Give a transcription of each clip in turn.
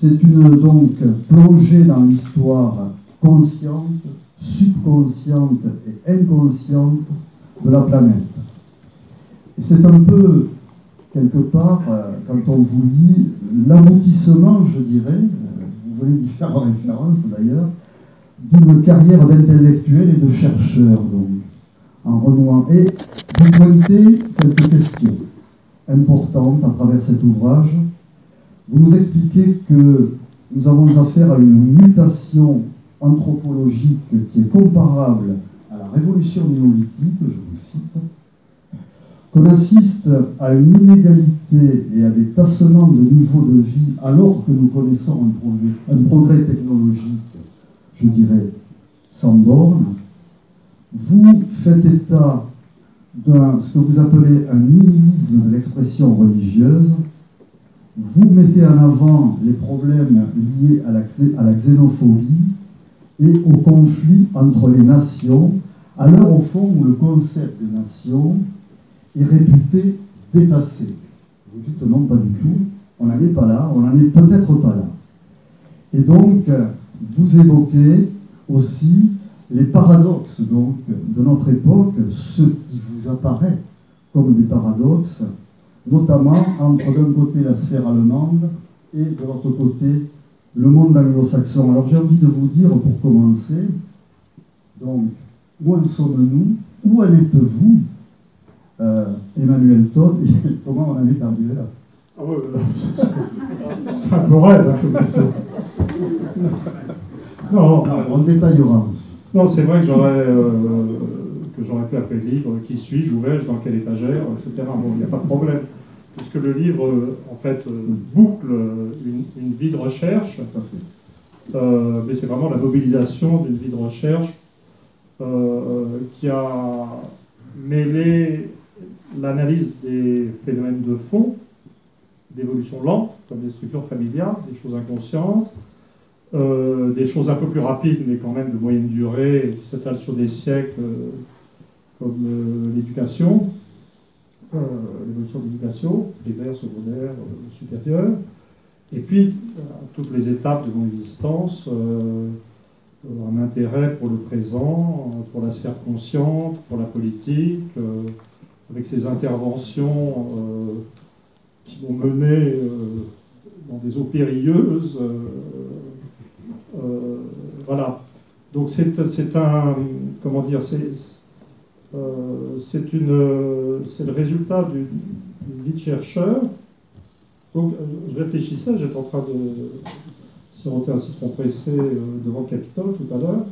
C'est une donc plongée dans l'histoire consciente, subconsciente et inconsciente de la planète. Et c'est un peu, quelque part, quand on vous lit, l'aboutissement, je dirais, vous venez d'y faire référence d'ailleurs, d'une carrière d'intellectuel et de chercheur, donc, en renouant. Et vous pointez quelques questions importantes à travers cet ouvrage. Vous nous expliquez que nous avons affaire à une mutation anthropologique qui est comparable à la révolution néolithique, je vous cite, qu'on assiste à une inégalité et à des tassements de niveau de vie alors que nous connaissons un progrès technologique, je dirais, sans borne. Vous faites état de ce que vous appelez un nihilisme de l'expression religieuse. Vous mettez en avant les problèmes liés à la xénophobie et au conflit entre les nations, à l'heure au fond où le concept de nation est réputé dépassé. Vous dites non, pas du tout, on n'en est pas là, on n'en est peut-être pas là. Et donc, vous évoquez aussi les paradoxes donc, de notre époque, ce qui vous apparaît comme des paradoxes, notamment entre d'un côté la sphère allemande et de l'autre côté le monde anglo-saxon. Alors j'ai envie de vous dire, pour commencer, donc, où en sommes-nous? Où en êtes-vous, Emmanuel Todd, et comment on en est arrivé là? Ah ouais, c'est un peu raide, hein, comme question. Non, on détaillera ensuite. Non, c'est vrai que j'aurais pu appeler le livre Qui suis-je, où vais-je, dans quelle étagère, etc. Bon, il n'y a pas de problème. Puisque le livre, en fait, boucle une vie de recherche, mais c'est vraiment la mobilisation d'une vie de recherche qui a mêlé l'analyse des phénomènes de fond, d'évolution lente, comme les structures familiales, des choses inconscientes, des choses un peu plus rapides, mais quand même de moyenne durée, qui s'étalent sur des siècles, comme l'éducation, l'évolution de l'éducation, primaire, secondaire, supérieure, et puis à toutes les étapes de mon existence, un intérêt pour le présent, pour la sphère consciente, pour la politique, avec ces interventions qui m'ont mené dans des eaux périlleuses. Voilà. Donc c'est un, comment dire, c'est le résultat d'une vie de chercheur. Donc je réfléchissais, j'étais en train de siroter un citron pressé devant le Capitole tout à l'heure,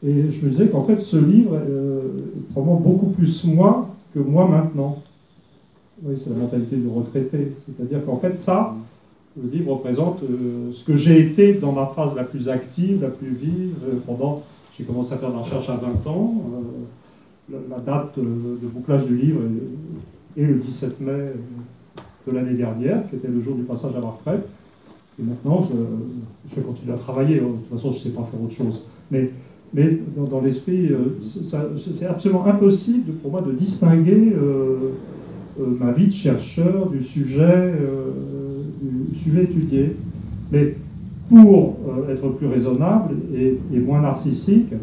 et je me disais qu'en fait ce livre est probablement beaucoup plus moi que moi maintenant. Oui, c'est la mentalité du retraité. C'est-à-dire qu'en fait ça, le livre représente ce que j'ai été dans ma phase la plus active, la plus vive, j'ai commencé à faire de la recherche à 20 ans. La date de bouclage du livre est le 17 mai de l'année dernière, qui était le jour du passage à la retraite. Et maintenant, je vais continuer à travailler. De toute façon, je ne sais pas faire autre chose. Mais dans l'esprit, c'est absolument impossible pour moi de distinguer ma vie de chercheur du sujet étudié. Mais pour être plus raisonnable et moins narcissique,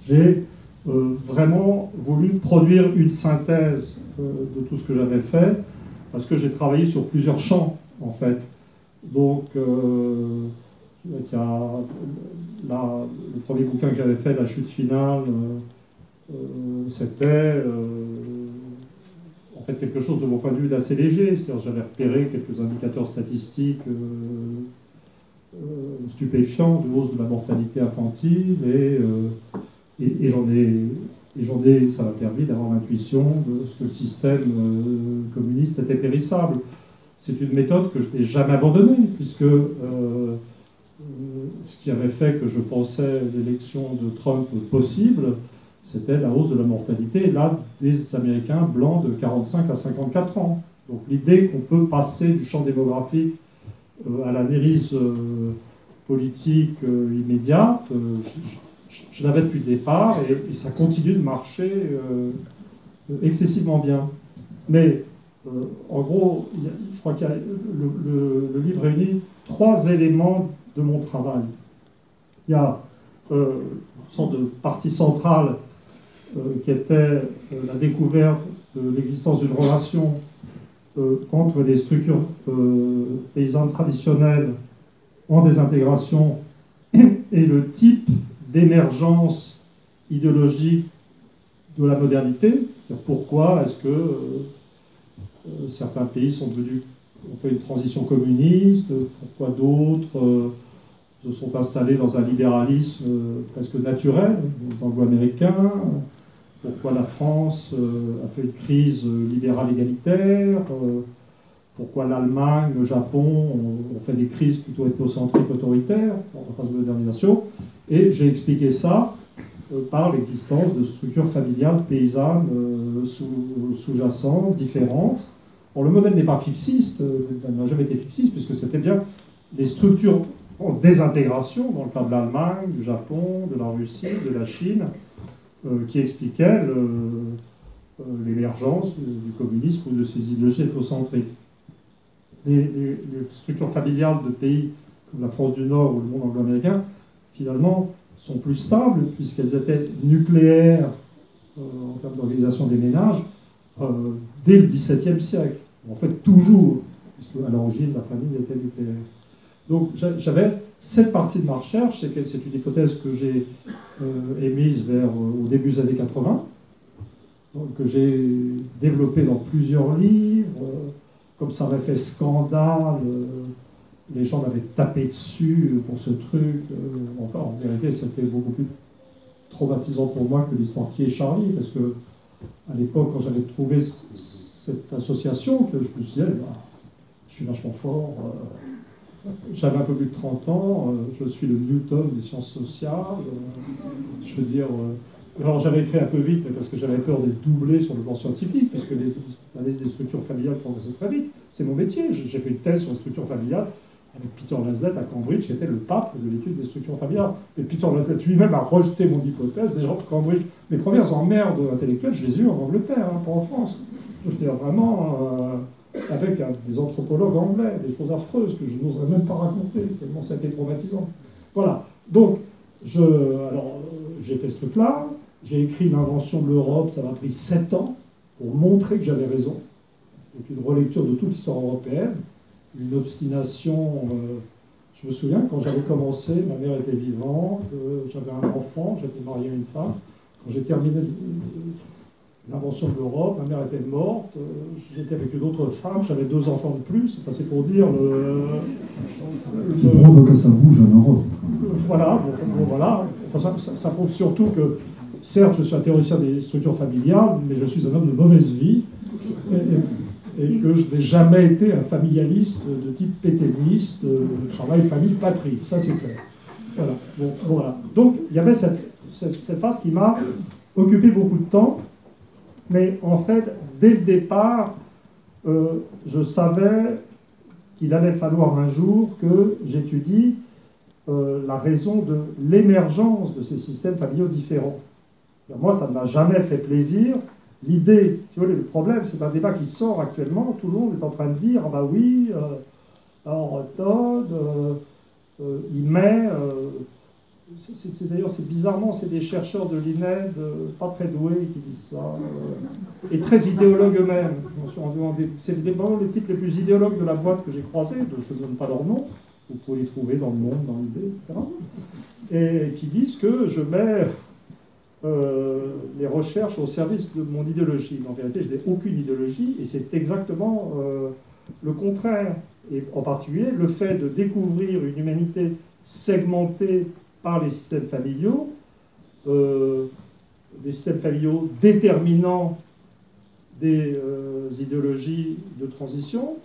j'ai vraiment voulu produire une synthèse de tout ce que j'avais fait, parce que j'ai travaillé sur plusieurs champs, en fait. Donc, il y a le premier bouquin que j'avais fait, La chute finale, c'était en fait quelque chose de mon point de vue d'assez léger. C'est-à-dire j'avais repéré quelques indicateurs statistiques stupéfiants de hausse de la mortalité infantile, et j'en ai, ça m'a permis d'avoir l'intuition de ce que le système communiste était périssable. C'est une méthode que je n'ai jamais abandonnée, puisque ce qui avait fait que je pensais l'élection de Trump possible, c'était la hausse de la mortalité, là, des Américains blancs de 45 à 54 ans. Donc l'idée qu'on peut passer du champ démographique à l'analyse politique immédiate, je l'avais depuis le départ, et ça continue de marcher excessivement bien. Mais En gros, je crois qu'il y a, le livre réunit 3 éléments de mon travail. Il y a une sorte de partie centrale qui était la découverte de l'existence d'une relation entre les structures paysannes traditionnelles en désintégration et le type d'émergence idéologique de la modernité. Pourquoi est-ce que certains pays ont fait une transition communiste, pourquoi d'autres se sont installés dans un libéralisme presque naturel, les anglo-américains, pourquoi la France a fait une crise libérale égalitaire, pourquoi l'Allemagne, le Japon ont fait des crises plutôt ethnocentriques autoritaires en phase de modernisation. Et j'ai expliqué ça par l'existence de structures familiales paysannes sous-jacentes, différentes. Bon, le modèle n'est pas fixiste, n'a jamais été fixiste, puisque c'était bien les structures en désintégration, dans le cas de l'Allemagne, du Japon, de la Russie, de la Chine, qui expliquaient l'émergence du communisme ou de ces idéologies ethnocentriques. Les structures familiales de pays comme la France du Nord ou le monde anglo-américain, finalement, sont plus stables, puisqu'elles étaient nucléaires en termes d'organisation des ménages dès le XVIIe siècle. En fait, toujours, puisque à l'origine, la famille était nucléaire. Donc, j'avais cette partie de ma recherche, c'est une hypothèse que j'ai émise au début des années 80, donc, que j'ai développée dans plusieurs livres. Comme ça avait fait scandale, les gens m'avaient tapé dessus pour ce truc. Enfin, en vérité, c'était beaucoup plus traumatisant pour moi que l'histoire Qui est Charlie, parce que à l'époque, quand j'avais trouvé cette association, que je me suis dit, je suis vachement fort, j'avais un peu plus de 30 ans, je suis le Newton des sciences sociales, je veux dire... alors j'avais écrit un peu vite, mais parce que j'avais peur d'être doublé sur le plan scientifique, puisque l'analyse des structures familiales progressait très vite. C'est mon métier. J'ai fait une thèse sur les structures familiales avec Peter Lansdett à Cambridge, qui était le pape de l'étude des structures familiales. Et Peter Lansdett lui-même a rejeté mon hypothèse. Les gens de Cambridge, mes premières emmerdes intellectuelles, je les ai eues en Angleterre, pas en France. Je veux dire vraiment avec des anthropologues anglais, des choses affreuses que je n'oserais même pas raconter, tellement ça a été traumatisant. Voilà. Donc, j'ai fait ce truc-là. J'ai écrit l'invention de l'Europe, ça m'a pris 7 ans pour montrer que j'avais raison. Et puis une relecture de toute l'histoire européenne, une obstination. Je me souviens, quand j'avais commencé, ma mère était vivante, j'avais un enfant, j'étais marié à une femme. Quand j'ai terminé l'invention de l'Europe, ma mère était morte, j'étais avec une autre femme, j'avais 2 enfants de plus, c'est pour dire c'est drôle que ça bouge en Europe. Voilà, voilà. Enfin, ça prouve surtout que, certes, je suis un théoricien des structures familiales, mais je suis un homme de mauvaise vie, et que je n'ai jamais été un familialiste de type pétainiste, travail, famille, patrie, ça c'est clair. Voilà. Bon, voilà. Donc, il y avait cette phase qui m'a occupé beaucoup de temps, mais en fait, dès le départ, je savais qu'il allait falloir un jour que j'étudie la raison de l'émergence de ces systèmes familiaux différents. Moi, ça ne m'a jamais fait plaisir. L'idée, si vous voulez, le problème, c'est un débat qui sort actuellement. Tout le monde est en train de dire, ah bah oui, alors Todd, il met... D'ailleurs, c'est bizarrement, c'est des chercheurs de l'INED, pas très doués, qui disent ça, et très idéologues eux-mêmes. C'est vraiment les types les plus idéologues de la boîte que j'ai croisés, je ne donne pas leur nom, vous pouvez les trouver dans le monde, dans l'idée, etc. Et qui disent que je mets les recherches au service de mon idéologie. Mais en vérité, je n'ai aucune idéologie, et c'est exactement le contraire. Et en particulier, le fait de découvrir une humanité segmentée par les systèmes familiaux, des systèmes familiaux déterminant des idéologies de transition,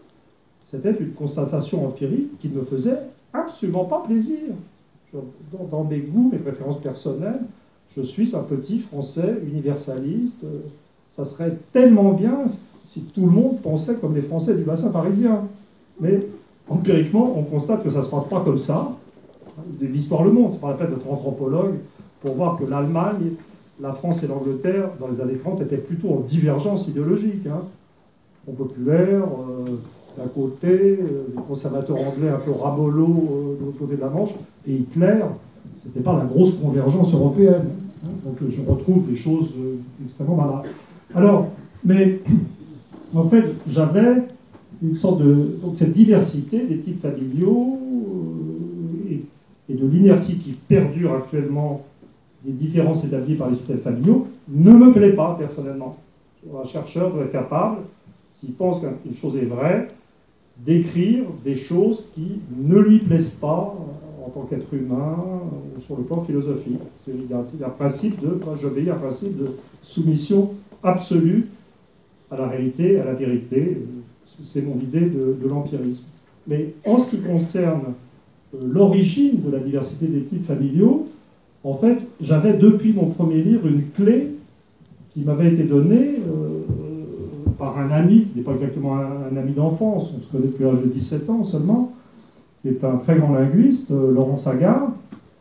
c'était une constatation empirique qui ne me faisait absolument pas plaisir. Dans mes goûts, mes préférences personnelles, je suis un petit Français universaliste. Ça serait tellement bien si tout le monde pensait comme les Français du bassin parisien. Mais empiriquement, on constate que ça ne se passe pas comme ça. L'histoire le montre, c'est pas la peine d'être anthropologue pour voir que l'Allemagne, la France et l'Angleterre, dans les années 30, étaient plutôt en divergence idéologique. Front populaire d'un côté, les conservateurs anglais un peu rabolos de l'autre côté de la Manche, et Hitler, c'était pas la grosse convergence européenne. Hein. Donc je retrouve des choses extrêmement malades. Alors, mais en fait, j'avais une sorte de... Donc cette diversité des types familiaux et de l'inertie qui perdure actuellement des différences établies par les systèmes familiaux ne me plaît pas personnellement. Un chercheur doit être capable, s'il pense qu'une chose est vraie, d'écrire des choses qui ne lui plaisent pas en tant qu'être humain ou sur le plan philosophique. Il y a un principe de, moi j'obéis à un principe de soumission absolue à la réalité, à la vérité. C'est mon idée de l'empirisme. Mais en ce qui concerne l'origine de la diversité des types familiaux, en fait, j'avais depuis mon premier livre une clé qui m'avait été donnée par un ami, qui n'est pas exactement un ami d'enfance, on se connaît depuis l'âge de 17 ans seulement, qui est un très grand linguiste, Laurent Sagard,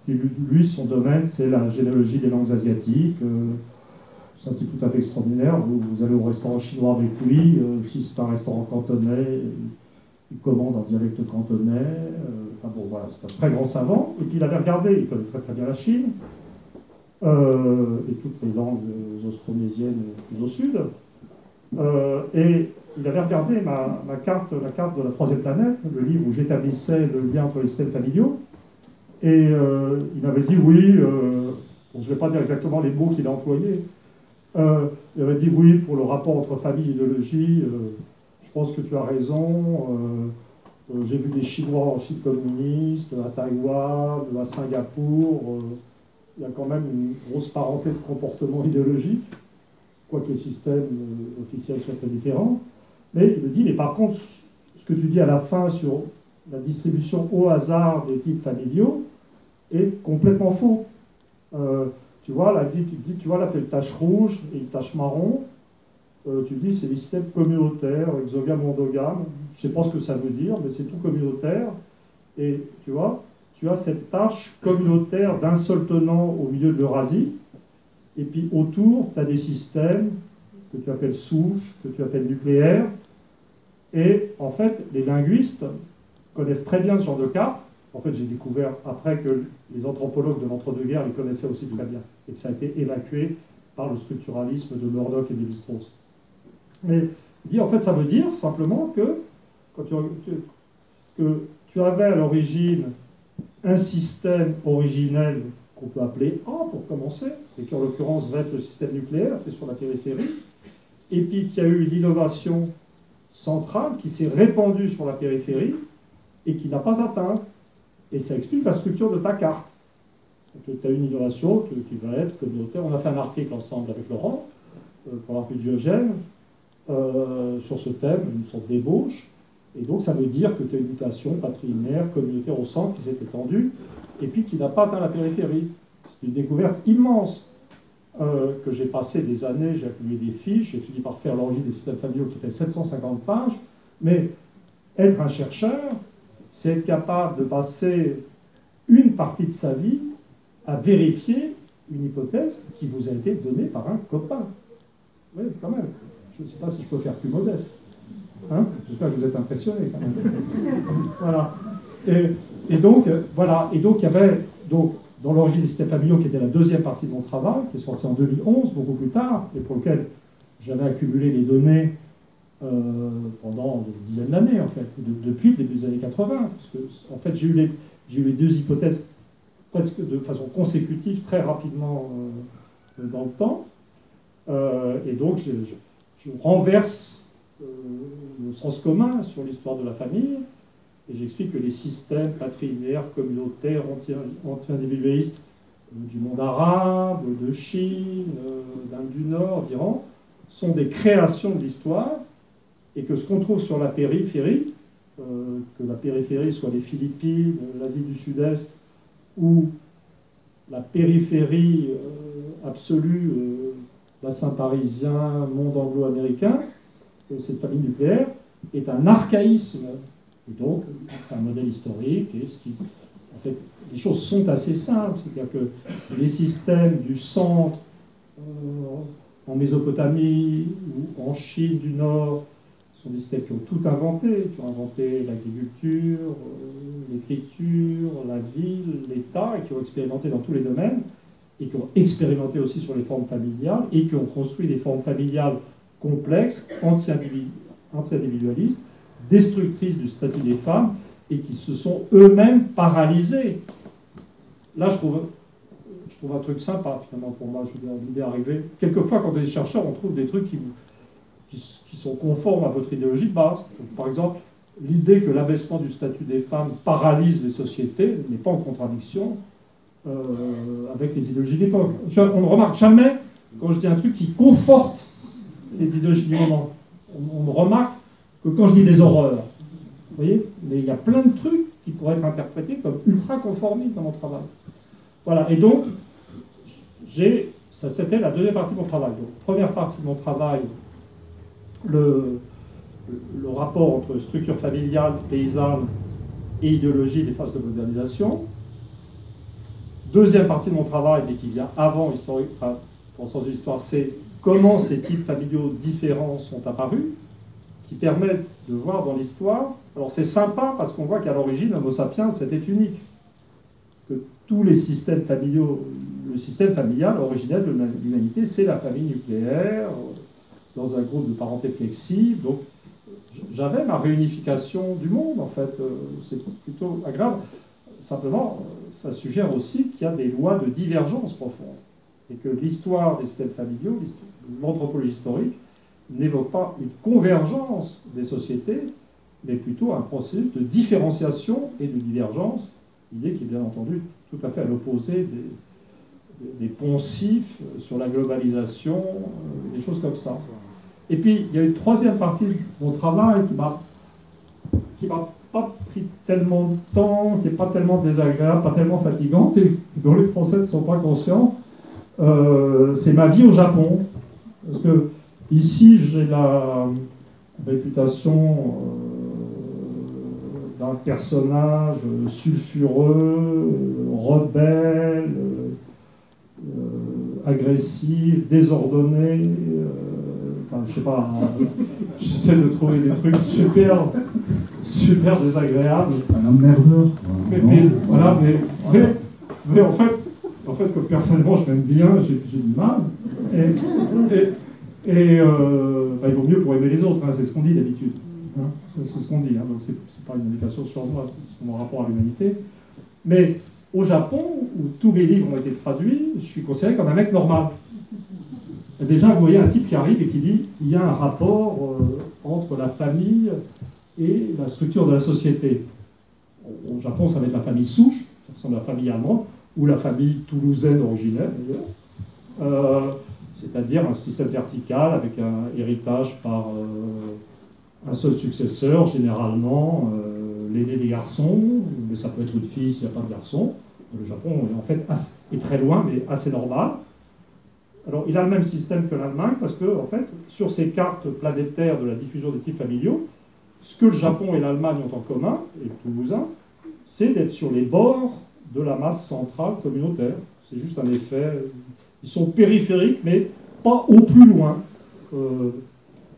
qui lui, son domaine, c'est la généalogie des langues asiatiques. C'est un type tout à fait extraordinaire. Vous allez au restaurant chinois avec lui, si c'est un restaurant cantonais, il commande en dialecte cantonais. Enfin bon, voilà, c'est un très grand savant. Et puis il avait regardé, il connaît très très bien la Chine, et toutes les langues austronésiennes plus au sud. Et il avait regardé la carte de la troisième planète, le livre où j'établissais le lien entre les systèmes familiaux. Et il m'avait dit oui, je ne vais pas dire exactement les mots qu'il a employés. Il avait dit oui, pour le rapport entre famille et idéologie, je pense que tu as raison. J'ai vu des Chinois en Chine communiste, à Taïwan, à Singapour. Il y a quand même une grosse parenté de comportement idéologique, quoique les systèmes officiels soient très différents. Mais il me dit, mais par contre, ce que tu dis à la fin sur la distribution au hasard des types familiaux est complètement faux. Tu vois, là, tu vois, là, tu as une tache rouge et une tache marron. Tu dis, c'est des systèmes communautaires, exogames, endogames. Je ne sais pas ce que ça veut dire, mais c'est tout communautaire. Et tu vois, tu as cette tache communautaire d'un seul tenant au milieu de l'Eurasie. Et puis autour, tu as des systèmes que tu appelles souches, que tu appelles nucléaires. Et en fait, les linguistes connaissent très bien ce genre de cas. En fait, j'ai découvert après que les anthropologues de l'entre-deux-guerres les connaissaient aussi très bien. Et que ça a été évacué par le structuralisme de Murdoch et Lévi-Strauss. Mais il dit, en fait, ça veut dire simplement que, que tu avais à l'origine un système originel qu'on peut appeler A pour commencer, et qui en l'occurrence va être le système nucléaire, qui est sur la périphérie, et puis qu'il y a eu l'innovation centrale qui s'est répandue sur la périphérie et qui n'a pas atteint. Et ça explique la structure de ta carte. Tu as une innovation qui va être communautaire. On a fait un article ensemble avec Laurent, pour la revue Diogène, sur ce thème, une sorte d'ébauche. Et donc ça veut dire que tu as une mutation patrilinéaire, communautaire au centre qui s'est étendue, et puis qui n'a pas atteint la périphérie. C'est une découverte immense que j'ai passé des années, j'ai accumulé des fiches, j'ai fini par faire l'origine des systèmes familiaux qui fait 750 pages, mais être un chercheur, c'est être capable de passer une partie de sa vie à vérifier une hypothèse qui vous a été donnée par un copain. Oui, quand même. Je ne sais pas si je peux faire plus modeste. Hein? J'espère que vous êtes impressionnés quand même. Voilà. Et donc, voilà. Et donc, il y avait donc, dans l'origine des systèmes familiaux, qui était la deuxième partie de mon travail, qui est sorti en 2011, beaucoup plus tard, et pour lequel j'avais accumulé les données pendant une dizaine d'années, en fait, depuis le début des années 80. Parce que, en fait, j'ai eu les deux hypothèses presque de façon consécutive, très rapidement dans le temps. Et donc, je renverse le sens commun sur l'histoire de la famille, et j'explique que les systèmes patrilinéaires, communautaires, anti-individualistes du monde arabe, de Chine, d'Inde du Nord, d'Iran, sont des créations de l'histoire, et que ce qu'on trouve sur la périphérie, que la périphérie soit les Philippines, l'Asie du Sud-Est, ou la périphérie absolue, bassin parisien, monde anglo-américain, cette famille nucléaire, est un archaïsme, et donc un modèle historique, et ce qui, en fait, les choses sont assez simples, c'est-à-dire que les systèmes du centre, en Mésopotamie ou en Chine du Nord, Ce sont des systèmes qui ont tout inventé, qui ont inventé l'agriculture, l'écriture, la ville, l'État, et qui ont expérimenté dans tous les domaines, et qui ont expérimenté aussi sur les formes familiales, et qui ont construit des formes familiales complexes, anti-individualistes, destructrices du statut des femmes, et qui se sont eux-mêmes paralysés. Là, je trouve un truc sympa, finalement, pour moi, je veux dire, l'idée arrivée. Quelquefois, quand on est des chercheurs, on trouve des trucs qui sont conformes à votre idéologie de base. Donc, par exemple, l'idée que l'abaissement du statut des femmes paralyse les sociétés n'est pas en contradiction avec les idéologies d'époque. On ne remarque jamais, quand je dis un truc qui conforte les idéologies du moment, on ne remarque que quand je dis des horreurs. Vous voyez? Mais il y a plein de trucs qui pourraient être interprétés comme ultra-conformistes dans mon travail. Voilà, et donc, ça c'était la deuxième partie de mon travail. Donc, première partie de mon travail, le rapport entre structure familiale, paysanne et idéologie des phases de modernisation. Deuxième partie de mon travail, mais qui vient avant, dans le sens de l'histoire, c'est comment ces types familiaux différents sont apparus, qui permettent de voir dans l'histoire. Alors c'est sympa parce qu'on voit qu'à l'origine, l'Homo sapiens, c'était unique. Que tous les systèmes familiaux, le système familial originel de l'humanité, c'est la famille nucléaire, dans un groupe de parenté flexible. Donc j'avais ma réunification du monde, en fait. C'est plutôt agréable. Simplement, ça suggère aussi qu'il y a des lois de divergence profonde. Et que l'histoire des systèmes familiaux, l'anthropologie historique, n'évoque pas une convergence des sociétés, mais plutôt un processus de différenciation et de divergence, idée qui est bien entendu tout à fait à l'opposé des poncifs sur la globalisation, des choses comme ça. Et puis, il y a une troisième partie de mon travail qui m'a pas pris tellement de temps, qui n'est pas tellement désagréable, pas tellement fatigante, et dont les Français ne sont pas conscients, c'est ma vie au Japon. Parce que ici, j'ai la réputation d'un personnage sulfureux, rebelle, agressif, désordonné. Enfin, je sais pas, j'essaie de trouver des trucs super désagréables. Un emmerdeur. Mais en fait, que personnellement, je m'aime bien, j'ai du mal. Il vaut mieux pour aimer les autres, hein, c'est ce qu'on dit d'habitude. Hein, c'est ce qu'on dit, hein, donc c'est pas une indication sur moi, c'est mon rapport à l'humanité. Mais au Japon, où tous mes livres ont été traduits, je suis considéré comme un mec normal. Et déjà, vous voyez un type qui arrive et qui dit il y a un rapport entre la famille et la structure de la société. Au Japon, ça va être la famille souche, ça ressemble à la famille allemande, ou la famille toulousaine originelle, d'ailleurs. C'est-à-dire un système vertical avec un héritage par un seul successeur, généralement l'aîné des garçons, mais ça peut être une fille s'il n'y a pas de garçon. Le Japon est en fait est très loin, mais assez normal. Alors, il a le même système que l'Allemagne, parce que, en fait, sur ces cartes planétaires de la diffusion des types familiaux, ce que le Japon et l'Allemagne ont en commun, et le Toulousain, c'est d'être sur les bords de la masse centrale communautaire. C'est juste un effet. Ils sont périphériques, mais pas au plus loin,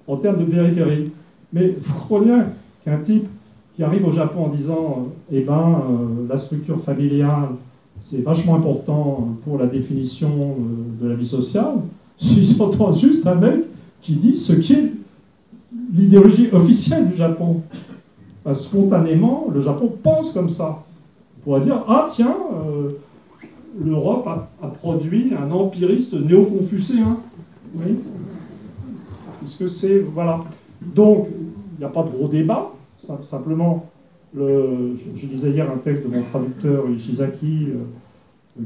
en termes de périphérie. Mais vous comprenez qu'un type qui arrive au Japon en disant la structure familiale, c'est vachement important pour la définition de la vie sociale, ils entendent juste un mec qui dit ce qui est l'idéologie officielle du Japon. Spontanément, le Japon pense comme ça. On pourrait dire, ah tiens, l'Europe a produit un empiriste néo-confucéen. Oui. Puisque c'est... Voilà. Donc, il n'y a pas de gros débat. Simplement, je lisais hier un texte de mon traducteur Ishizaki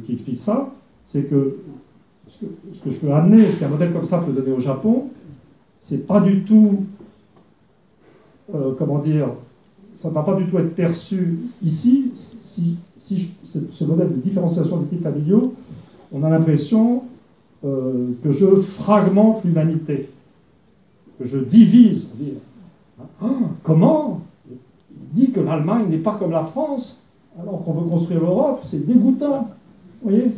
qui explique ça. C'est que ce que je peux amener, ce qu'un modèle comme ça peut donner au Japon, c'est pas du tout... comment dire... Ça ne va pas du tout être perçu ici si ce modèle de différenciation des types familiaux, on a l'impression que je fragmente l'humanité, que je divise. On dit, comment? Il dit que l'Allemagne n'est pas comme la France, alors qu'on veut construire l'Europe, c'est dégoûtant. Vous voyez?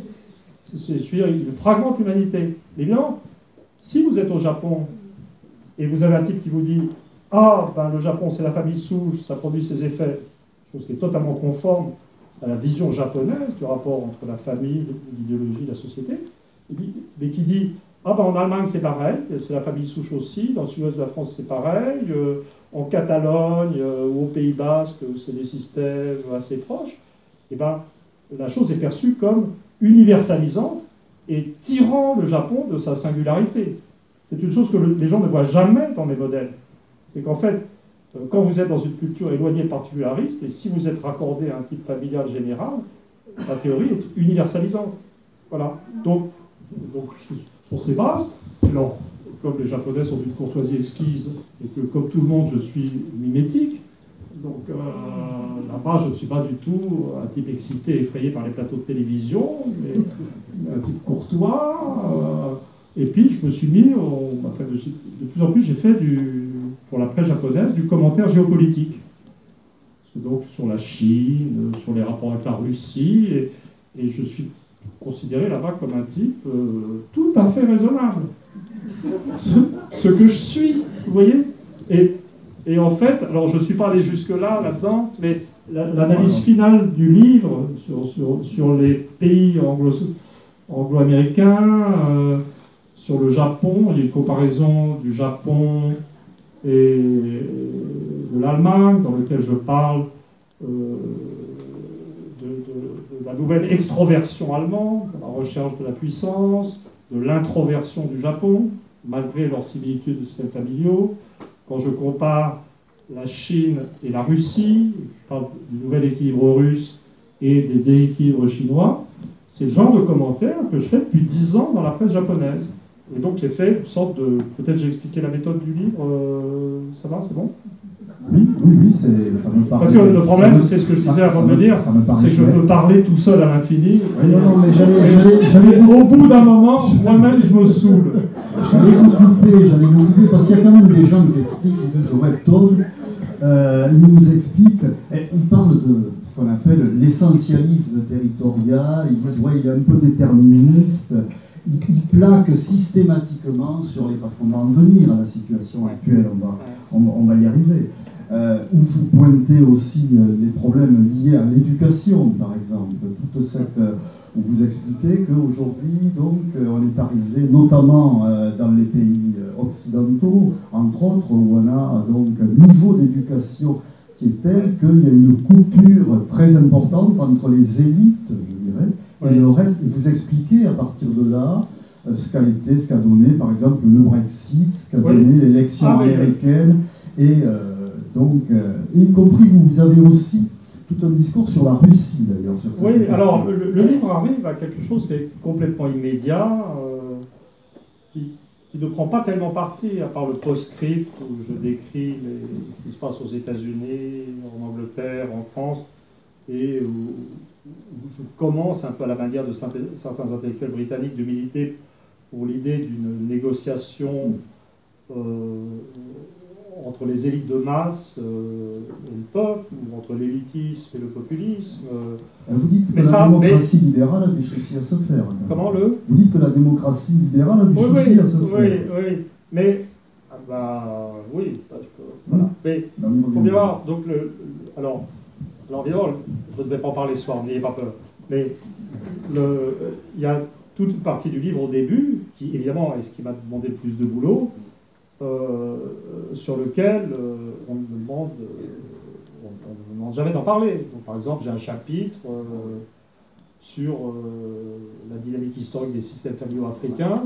Il fragmente l'humanité. Eh bien, si vous êtes au Japon et vous avez un type qui vous dit ah, ben, le Japon c'est la famille souche, ça produit ses effets, chose qui est totalement conforme à la vision japonaise du rapport entre la famille, l'idéologie, la société, mais qui dit, ah ben en Allemagne c'est pareil, c'est la famille souche aussi, dans le sud-ouest de la France c'est pareil, en Catalogne ou au Pays Basque c'est des systèmes assez proches, et ben la chose est perçue comme universalisante et tirant le Japon de sa singularité. C'est une chose que les gens ne voient jamais dans les modèles. C'est qu'en fait, quand vous êtes dans une culture éloignée particulariste, et si vous êtes raccordé à un type familial général, la théorie est universalisante. Voilà. Donc sur ces bases, alors, comme les Japonais sont d'une courtoisie exquise, et que comme tout le monde, je suis mimétique, donc là-bas, je ne suis pas du tout un type excité, effrayé par les plateaux de télévision, mais un type courtois. Et puis, je me suis mis, de plus en plus, j'ai fait pour la presse japonaise du commentaire géopolitique. Donc sur la Chine, sur les rapports avec la Russie, et je suis considéré là-bas comme un type tout à fait raisonnable. Ce que je suis, vous voyez. Et en fait, alors je ne suis pas allé jusque-là, là-dedans, mais l'analyse finale du livre sur les pays anglo-américains, sur le Japon, il y a une comparaison du Japon et de l'Allemagne, dans lequel je parle de la nouvelle extroversion allemande, de la recherche de la puissance, de l'introversion du Japon, malgré leurs similitudes de systèmes familiaux. Quand je compare la Chine et la Russie, je parle du nouvel équilibre russe et des déséquilibres chinois, c'est le genre de commentaires que je fais depuis 10 ans dans la presse japonaise. Et donc j'ai fait une sorte de... Peut-être j'ai expliqué la méthode du livre, ça va, c'est bon? Oui, ça me parle. Parce que le problème, c'est ce que je disais avant de venir, c'est que je peux parler tout seul à l'infini. Non, mais j'allais au bout d'un moment, moi-même, je me saoule. J'allais vous couper, parce qu'il y a quand même des gens qui expliquent, ils disent Webtoon, ils nous expliquent, ils parlent de ce qu'on appelle l'essentialisme territorial, ils disent, ouais, il est un peu déterministe, ils plaquent systématiquement sur les... Parce qu'on va en venir à la situation actuelle, on va y arriver. Où vous pointez aussi les problèmes liés à l'éducation, par exemple, toute cette... où vous expliquez qu'aujourd'hui, donc, on est arrivé, notamment dans les pays occidentaux, entre autres, où on a donc un niveau d'éducation qui est tel qu'il y a une coupure très importante entre les élites, je dirais, et le reste. Et vous expliquez à partir de là ce qu'a donné, par exemple, le Brexit, ce qu'a donné l'élection américaine, et donc, y compris, vous avez aussi tout un discours sur la Russie, d'ailleurs. Oui, alors, le livre arrive à quelque chose qui est complètement immédiat, qui ne prend pas tellement parti, à part le post-script, où je décris ce qui se passe aux États-Unis, en Angleterre, en France, et où je commence, un peu à la manière de certains intellectuels britanniques, de militer pour l'idée d'une négociation entre les élites de masse et le peuple, ou entre l'élitisme et le populisme. Vous dites que la démocratie libérale a du souci à se faire. Comment Vous dites que la démocratie libérale a du souci à se faire. Oui, mais... oui, voilà. Mais il faut bien voir, donc, alors évidemment, je ne vais pas en parler ce soir, n'ayez pas peur, mais il y a toute une partie du livre au début, qui évidemment est ce qui m'a demandé le plus de boulot, sur lequel on me demande jamais d'en parler. Donc, par exemple, j'ai un chapitre sur la dynamique historique des systèmes familiaux africains,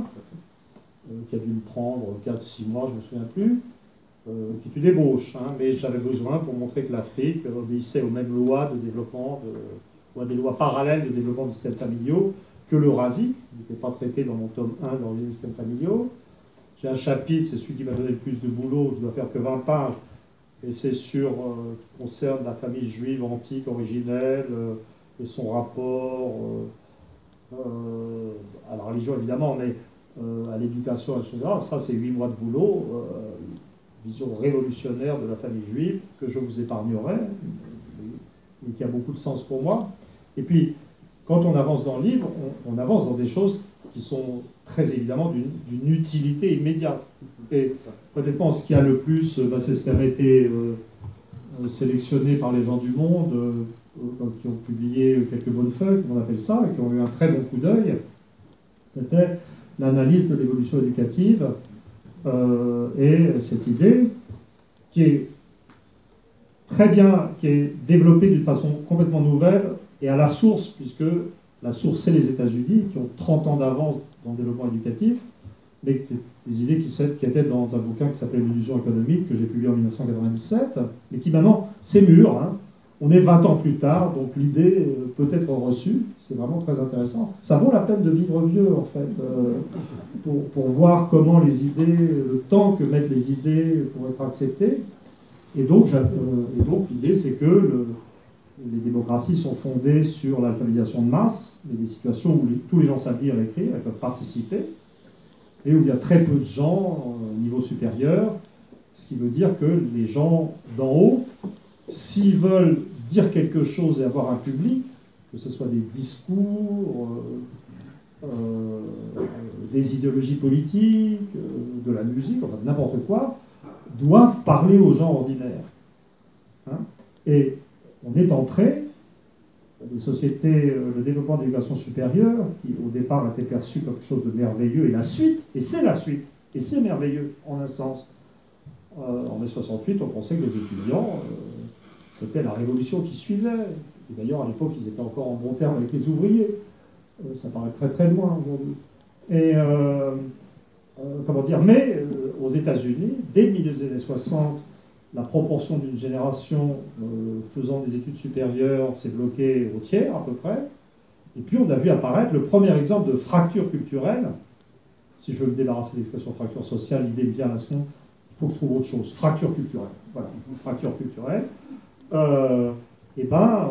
qui a dû me prendre 4-6 mois, je ne me souviens plus, qui est une ébauche, mais j'avais besoin pour montrer que l'Afrique obéissait aux mêmes lois de développement, ou à des lois parallèles de développement des systèmes familiaux que l'Eurasie, qui n'était pas traité dans mon tome 1 dans les systèmes familiaux. J'ai un chapitre, c'est celui qui m'a donné le plus de boulot, qui doit faire que 20 pages, et c'est qui concerne la famille juive antique originelle, et son rapport à la religion évidemment, mais à l'éducation, etc. Ça, c'est 8 mois de boulot, vision révolutionnaire de la famille juive, que je vous épargnerai, mais qui a beaucoup de sens pour moi. Et puis, quand on avance dans le livre, on avance dans des choses qui sont très évidemment d'une utilité immédiate. Et honnêtement, ce qui a le plus, c'est ce qui avait été sélectionné par les gens du Monde, qui ont publié quelques bonnes feuilles, comme on appelle ça, et qui ont eu un très bon coup d'œil, c'était l'analyse de l'évolution éducative et cette idée qui est très bien, qui est développée d'une façon complètement nouvelle et à la source, puisque la source c'est les États-Unis, qui ont 30 ans d'avance dans le développement éducatif, mais des idées qui étaient dans un bouquin qui s'appelait L'illusion économique, que j'ai publié en 1997, mais qui maintenant s'émure. Hein. On est 20 ans plus tard, donc l'idée peut être reçue, c'est vraiment très intéressant. Ça vaut la peine de vivre vieux, en fait, pour voir comment les idées, le temps que mettent les idées pour être acceptées. Et donc l'idée, c'est que les démocraties sont fondées sur l'alphabétisation de masse, mais des situations où tous les gens savent lire et écrire, et peuvent participer, et où il y a très peu de gens au niveau supérieur, ce qui veut dire que les gens d'en haut, s'ils veulent dire quelque chose et avoir un public, que ce soit des discours, des idéologies politiques, de la musique, enfin n'importe quoi, doivent parler aux gens ordinaires. Hein. Et on est entré, les sociétés, le développement de l'éducation supérieure, qui au départ a été perçu comme quelque chose de merveilleux, et la suite, et c'est la suite, et c'est merveilleux en un sens. En mai 68, on pensait que les étudiants, c'était la révolution qui suivait. Et d'ailleurs, à l'époque, ils étaient encore en bon terme avec les ouvriers. Ça paraît très très loin aujourd'hui. Et comment dire, mais aux États-Unis, dès le milieu des années 60, la proportion d'une génération faisant des études supérieures s'est bloquée au tiers à peu près. Et puis on a vu apparaître le premier exemple de fracture culturelle. Si je veux me débarrasser de l'expression fracture sociale, l'idée me vient à la seconde, il faut que je trouve autre chose. Fracture culturelle. Voilà, fracture culturelle. Et ben,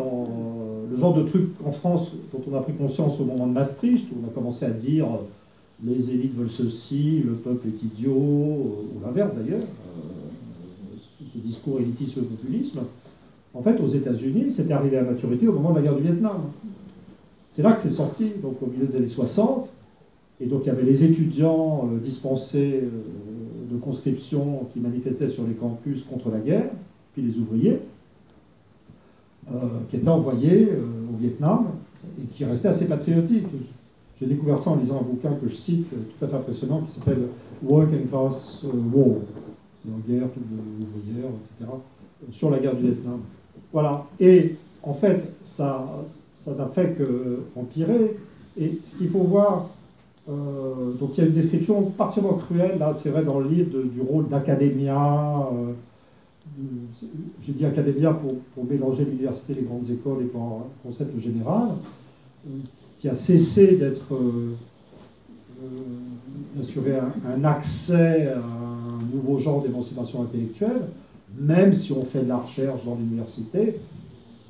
le genre de truc en France dont on a pris conscience au moment de Maastricht, où on a commencé à dire les élites veulent ceci, le peuple est idiot, ou l'inverse d'ailleurs, ce discours élitiste et le populisme, en fait aux États-Unis, c'était arrivé à maturité au moment de la guerre du Vietnam. C'est là que c'est sorti, donc au milieu des années 60, et donc il y avait les étudiants dispensés de conscription qui manifestaient sur les campus contre la guerre, puis les ouvriers, qui étaient envoyés au Vietnam et qui restaient assez patriotiques. J'ai découvert ça en lisant un bouquin que je cite, tout à fait impressionnant, qui s'appelle Working Class War, la guerre ouvrière, etc., sur la guerre du Vietnam. Voilà. Et en fait, ça n'a fait qu'empirer. Et ce qu'il faut voir, donc il y a une description particulièrement cruelle, là, c'est vrai, dans le livre, du rôle d'académia. J'ai dit académia pour mélanger l'université, les grandes écoles et pour un concept général, qui a cessé d'être d'assurer un accès à un nouveau genre d'émancipation intellectuelle, même si on fait de la recherche dans l'université,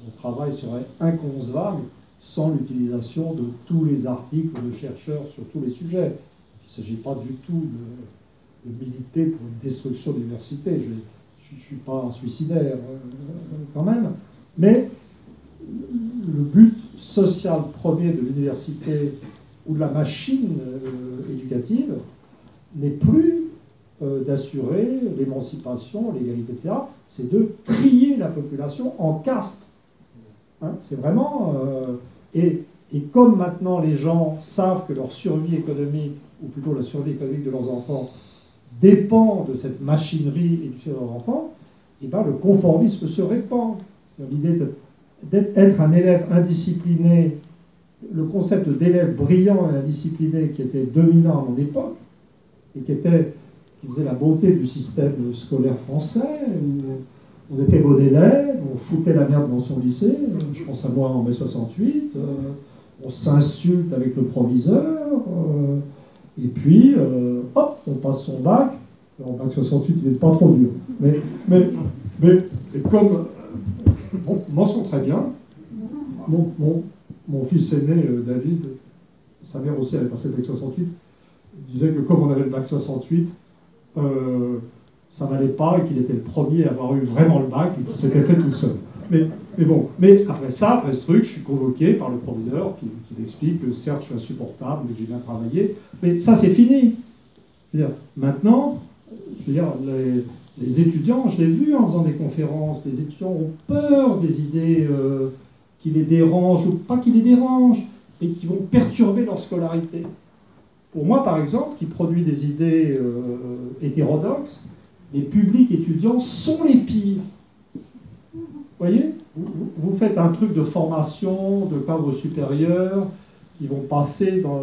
le travail serait inconcevable sans l'utilisation de tous les articles de chercheurs sur tous les sujets. Il ne s'agit pas du tout de militer pour une destruction de l'université. Je ne suis pas un suicidaire quand même, mais le but social premier de l'université ou de la machine éducative n'est plus d'assurer l'émancipation, l'égalité, etc. C'est de trier la population en castes. Hein, c'est vraiment... et comme maintenant les gens savent que leur survie économique, ou plutôt la survie économique de leurs enfants, dépend de cette machinerie éducative de leurs enfants, et ben le conformisme se répand. L'idée d'être un élève indiscipliné, le concept d'élève brillant et indiscipliné qui était dominant à mon époque, et qui faisait la beauté du système scolaire français, où on était bon élève, on foutait la merde dans son lycée, je pense à moi en mai 68, on s'insulte avec le proviseur, et puis, hop, on passe son bac. Alors, bac 68, il n'est pas trop dur. Mais comme, bon, mention très bien, mon fils aîné, David, sa mère aussi avait passé le bac 68, disait que comme on avait le bac 68, ça n'allait pas et qu'il était le premier à avoir eu vraiment le bac et qu'il s'était fait tout seul. mais bon, mais après ça, après ce truc, je suis convoqué par le proviseur qui m'explique que certes je suis insupportable, mais que j'ai bien travaillé, mais ça c'est fini. Je veux dire, maintenant, je veux dire, les étudiants, je l'ai vu en faisant des conférences, les étudiants ont peur des idées qui les dérangent, ou pas qui les dérangent, et qui vont perturber leur scolarité. Pour moi, par exemple, qui produit des idées hétérodoxes, les publics étudiants sont les pires. Vous voyez, vous faites un truc de formation, de cadre supérieur, qui vont passer dans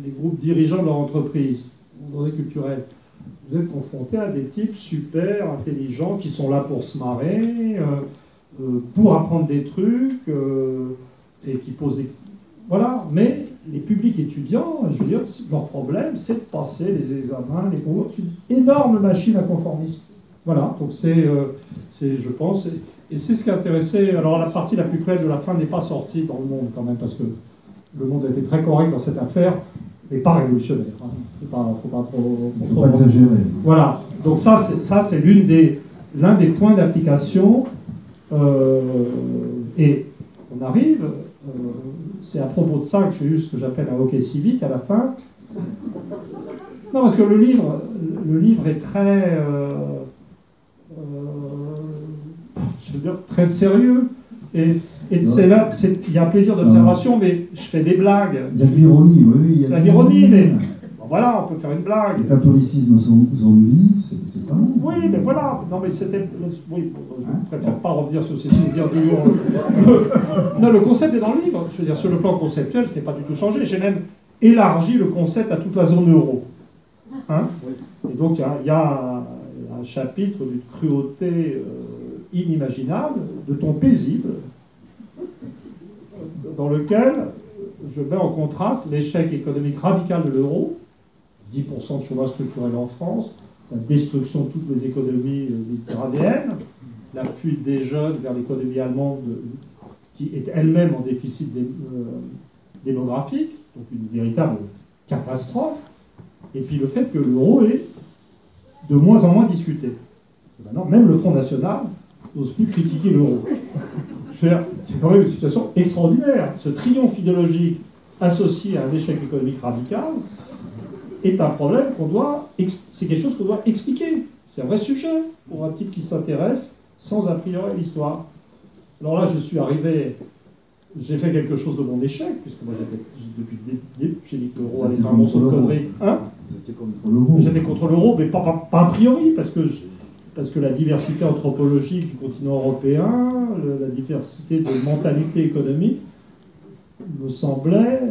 les groupes dirigeants de leur entreprise, dans les culturels. Vous êtes confronté à des types super intelligents qui sont là pour se marrer, pour apprendre des trucs, et qui posent des... Voilà, mais les publics étudiants, je veux dire, leur problème, c'est de passer les examens, les concours, c'est une énorme machine à conformisme. Voilà, donc c'est, je pense, et c'est ce qui a intéressé. Alors la partie la plus cruelle de la fin n'est pas sortie dans le Monde quand même, parce que le Monde a été très correct dans cette affaire, mais pas révolutionnaire. Hein. Faut pas exagérer. Voilà, donc ça c'est l'un des points d'application, et on arrive. C'est à propos de ça que j'ai eu ce que j'appelle un hockey civique à la fin. Non, parce que le livre est très, je veux dire, très sérieux. Et c'est là, il y a un plaisir d'observation, mais je fais des blagues. Il y a de l'ironie, oui. Il y a de l'ironie, mais bon, voilà, on peut faire une blague. Le catholicisme zombie, c'est pas mal. Oui, mais voilà. Non, mais c'était. Oui, je préfère pas revenir sur ces souvenirs du jour. Non, le concept est dans le livre. Je veux dire, sur le plan conceptuel, je n'ai pas du tout changé. J'ai même élargi le concept à toute la zone euro. Hein, et donc, il y a un chapitre d'une cruauté inimaginable, de ton paisible, dans lequel je mets en contraste l'échec économique radical de l'euro, 10% de chômage structurel en France, la destruction de toutes les économies méditerranéennes, la fuite des jeunes vers l'économie allemande qui est elle-même en déficit démographique, donc une véritable catastrophe, et puis le fait que l'euro est de moins en moins discuté. Et maintenant, même le Front National n'ose plus critiquer l'euro. C'est quand même une situation extraordinaire. Ce triomphe idéologique associé à un échec économique radical est un problème c'est quelque chose qu'on doit expliquer. C'est un vrai sujet pour un type qui s'intéresse sans a priori à l'histoire. Alors là, je suis arrivé, j'ai fait quelque chose de mon échec, puisque moi depuis le début, j'ai dit que l'euro allait être un morceau de connerie. Hein? J'étais contre l'euro, mais pas a priori, parce que la diversité anthropologique du continent européen, la diversité de mentalité économique me semblait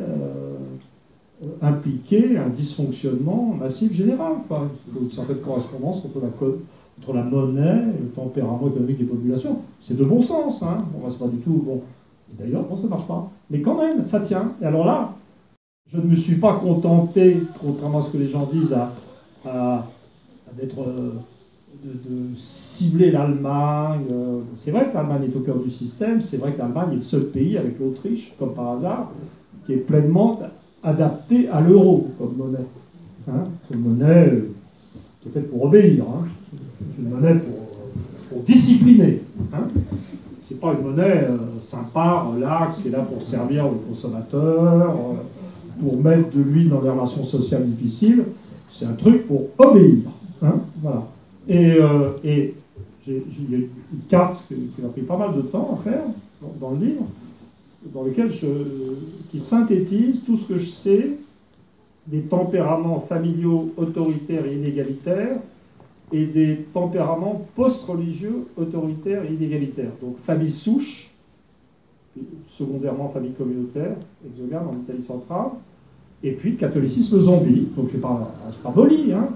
impliquer un dysfonctionnement massif général. Quoi. Une certaine correspondance entre la monnaie et le tempérament économique des populations. C'est de bon sens, hein. Bon, c'est pas du tout bon. Et d'ailleurs, bon, ça ne marche pas. Mais quand même, ça tient. Et alors là, je ne me suis pas contenté, contrairement à ce que les gens disent, de cibler l'Allemagne. C'est vrai que l'Allemagne est au cœur du système, c'est vrai que l'Allemagne est le seul pays, avec l'Autriche, comme par hasard, qui est pleinement adapté à l'euro comme monnaie. Hein, c'est une monnaie qui est faite pour obéir. Hein. C'est une monnaie pour discipliner. Hein. C'est pas une monnaie sympa, relax, qui est là pour servir le consommateur, pour mettre de l'huile dans des relations sociales difficiles. C'est un truc pour obéir. Hein. Voilà. Et il y a une carte qui m'a pris pas mal de temps à faire dans le livre, dans lequel qui synthétise tout ce que je sais des tempéraments familiaux autoritaires et inégalitaires et des tempéraments post-religieux autoritaires et inégalitaires. Donc famille souche, secondairement famille communautaire, exogame en Italie centrale, et puis catholicisme zombie. Donc je ne pas boli, hein.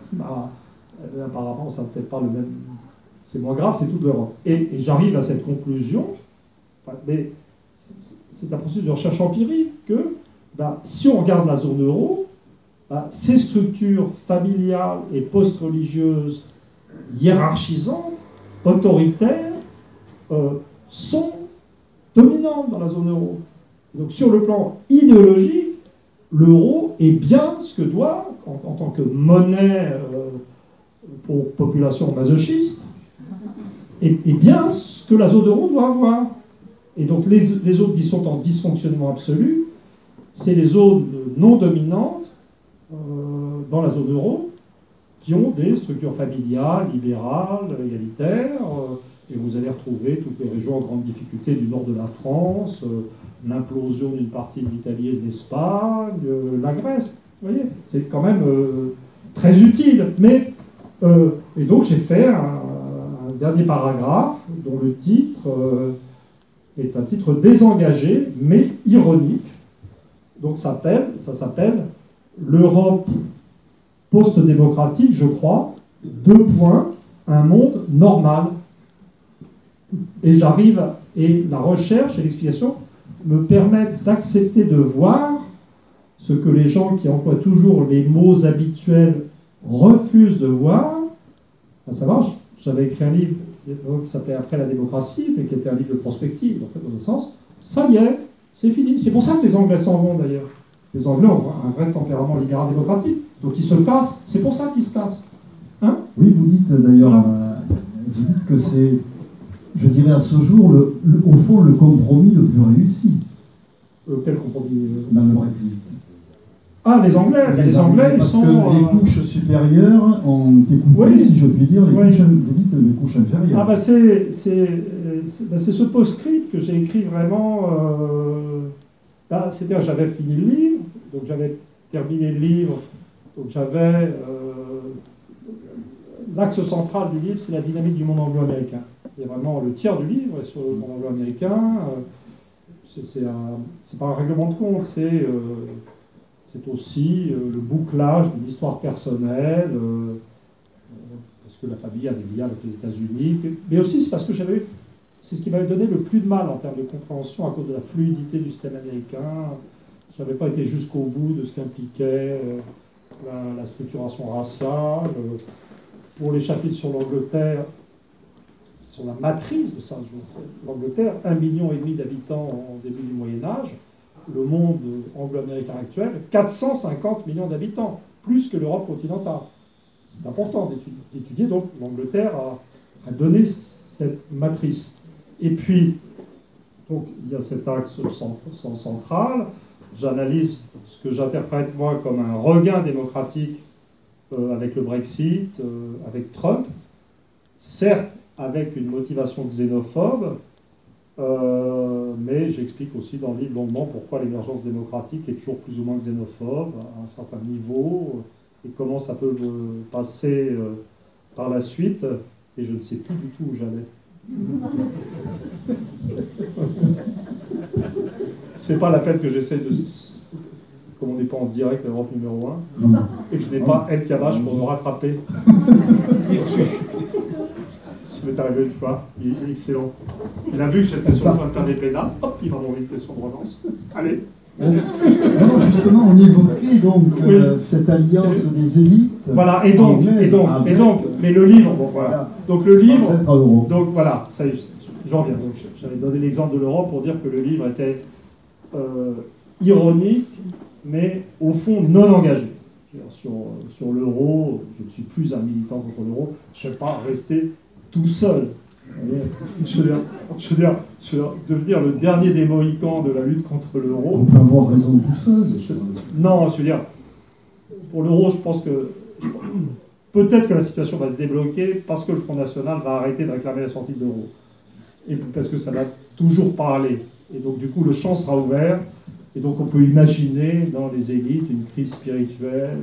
Apparemment ça n'a peut-être pas le même... C'est moins grave, c'est toute l'Europe. Et j'arrive à cette conclusion, mais c'est un processus de recherche empirique, que si on regarde la zone euro, ces structures familiales et post-religieuses hiérarchisantes, autoritaires, sont dominantes dans la zone euro. Donc sur le plan idéologique, l'euro est bien ce que doit, en tant que monnaie pour population masochiste, est bien ce que la zone euro doit avoir. Et donc les zones qui sont en dysfonctionnement absolu, c'est les zones non dominantes dans la zone euro, qui ont des structures familiales, libérales, égalitaires, et vous allez retrouver toutes les régions en grande difficulté du nord de la France, l'implosion d'une partie de l'Italie et de l'Espagne, la Grèce. Vous voyez, c'est quand même très utile. Mais, et donc j'ai fait un dernier paragraphe dont le titre est un titre désengagé, mais ironique. Donc ça s'appelle « L'Europe post-démocratique, je crois, un monde normal ». Et et la recherche et l'explication me permettent d'accepter de voir ce que les gens qui emploient toujours les mots habituels refusent de voir. À savoir, j'avais écrit un livre qui s'appelait Après la démocratie, mais qui était un livre de prospective, en fait, dans ce sens. Ça y est, c'est fini. C'est pour ça que les Anglais s'en vont, d'ailleurs. Les Anglais ont un vrai tempérament libéral-démocratique, donc ils se cassent. C'est pour ça qu'ils se cassent. Hein? Oui, vous dites d'ailleurs, vous dites que c'est, je dirais à ce jour, au fond, le compromis le plus réussi. Quel compromis dans le Brexit? Ah, les Anglais, ils parce sont... que les couches supérieures ont été coupées, oui, si je puis dire, vous dites les couches inférieures. Ah, bah c'est ce post-script que j'ai écrit vraiment... c'est-à-dire, j'avais fini le livre, donc j'avais terminé le livre, donc j'avais... L'axe central du livre, c'est la dynamique du monde anglo-américain. Et vraiment, le tiers du livre est sur le monde anglo-américain. C'est pas un règlement de compte, c'est aussi le bouclage d'une histoire personnelle, parce que la famille a des liens avec les États-Unis, mais aussi c'est parce que c'est ce qui m'avait donné le plus de mal en termes de compréhension à cause de la fluidité du système américain. Je n'avais pas été jusqu'au bout de ce qu'impliquait la structuration raciale. Pour les chapitres sur l'Angleterre, sur la matrice de ça, l'Angleterre, 1,5 million d'habitants au début du Moyen-Âge, le monde anglo-américain actuel, 450 millions d'habitants, plus que l'Europe continentale. C'est important d'étudier, donc l'Angleterre a donné cette matrice. Et puis, donc, il y a cet axe central, j'analyse ce que j'interprète moi comme un regain démocratique avec le Brexit, avec Trump, certes avec une motivation xénophobe, mais j'explique aussi dans le livre longuement pourquoi l'émergence démocratique est toujours plus ou moins xénophobe à un certain niveau, et comment ça peut passer par la suite, et je ne sais plus du tout où j'allais. C'est pas la peine que j'essaie de... Comme on n'est pas en direct à l'Europe numéro 1, et que je n'ai pas El Kabash pour me rattraper. Ça m'est arrivé une fois, il est excellent. Il a vu que j'étais sur le point de faire des plénaires, hop, il m'a envoyé une question de relance. Allez. Non, justement, on évoquait donc cette alliance des élites. Voilà, et donc, mais le livre, bon, voilà. Donc le livre, donc voilà, ça y est, j'en reviens. Donc j'avais donné l'exemple de l'Europe pour dire que le livre était ironique, mais au fond non engagé. Sur l'euro, je ne suis plus un militant contre l'euro, je ne vais pas rester tout seul. Je veux dire, devenir le dernier des Mohicans de la lutte contre l'euro. On peut avoir raison tout seul. Non, je veux dire, pour l'euro, je pense que peut-être que la situation va se débloquer parce que le Front National va arrêter de réclamer la sortie de l'euro. Et parce que ça va toujours parler. Et donc, du coup, le champ sera ouvert. Et donc, on peut imaginer dans les élites une crise spirituelle.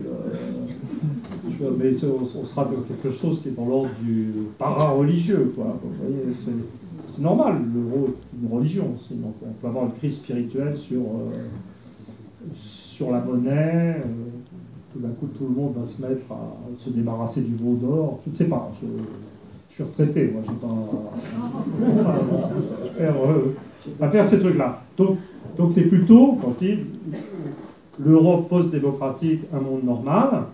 Mais on sera dans quelque chose qui est dans l'ordre du para-religieux, quoi. Vous voyez, c'est normal, l'euro est une religion aussi. Donc, on peut avoir une crise spirituelle sur la monnaie. Tout d'un coup, tout le monde va se mettre à se débarrasser du veau d'or. Je ne sais pas. Je suis retraité, moi. Je ne vais pas faire ces trucs-là. Donc c'est plutôt, quand il dit l'Europe post-démocratique, un monde normal,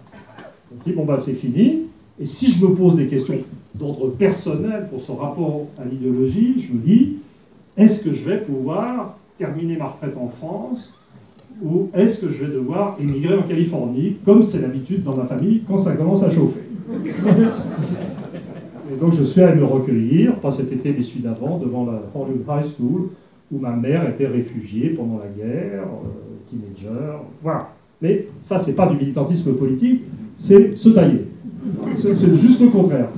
on dit bon ben c'est fini, et si je me pose des questions d'ordre personnel pour ce rapport à l'idéologie, je me dis, est-ce que je vais pouvoir terminer ma retraite en France, ou est-ce que je vais devoir émigrer en Californie, comme c'est l'habitude dans ma famille quand ça commence à chauffer. Et donc je suis allé me recueillir, pas cet été mais celui d'avant, devant la Hollywood High School, où ma mère était réfugiée pendant la guerre, teenager, voilà. Mais ça, c'est pas du militantisme politique, c'est se tailler. C'est juste le contraire.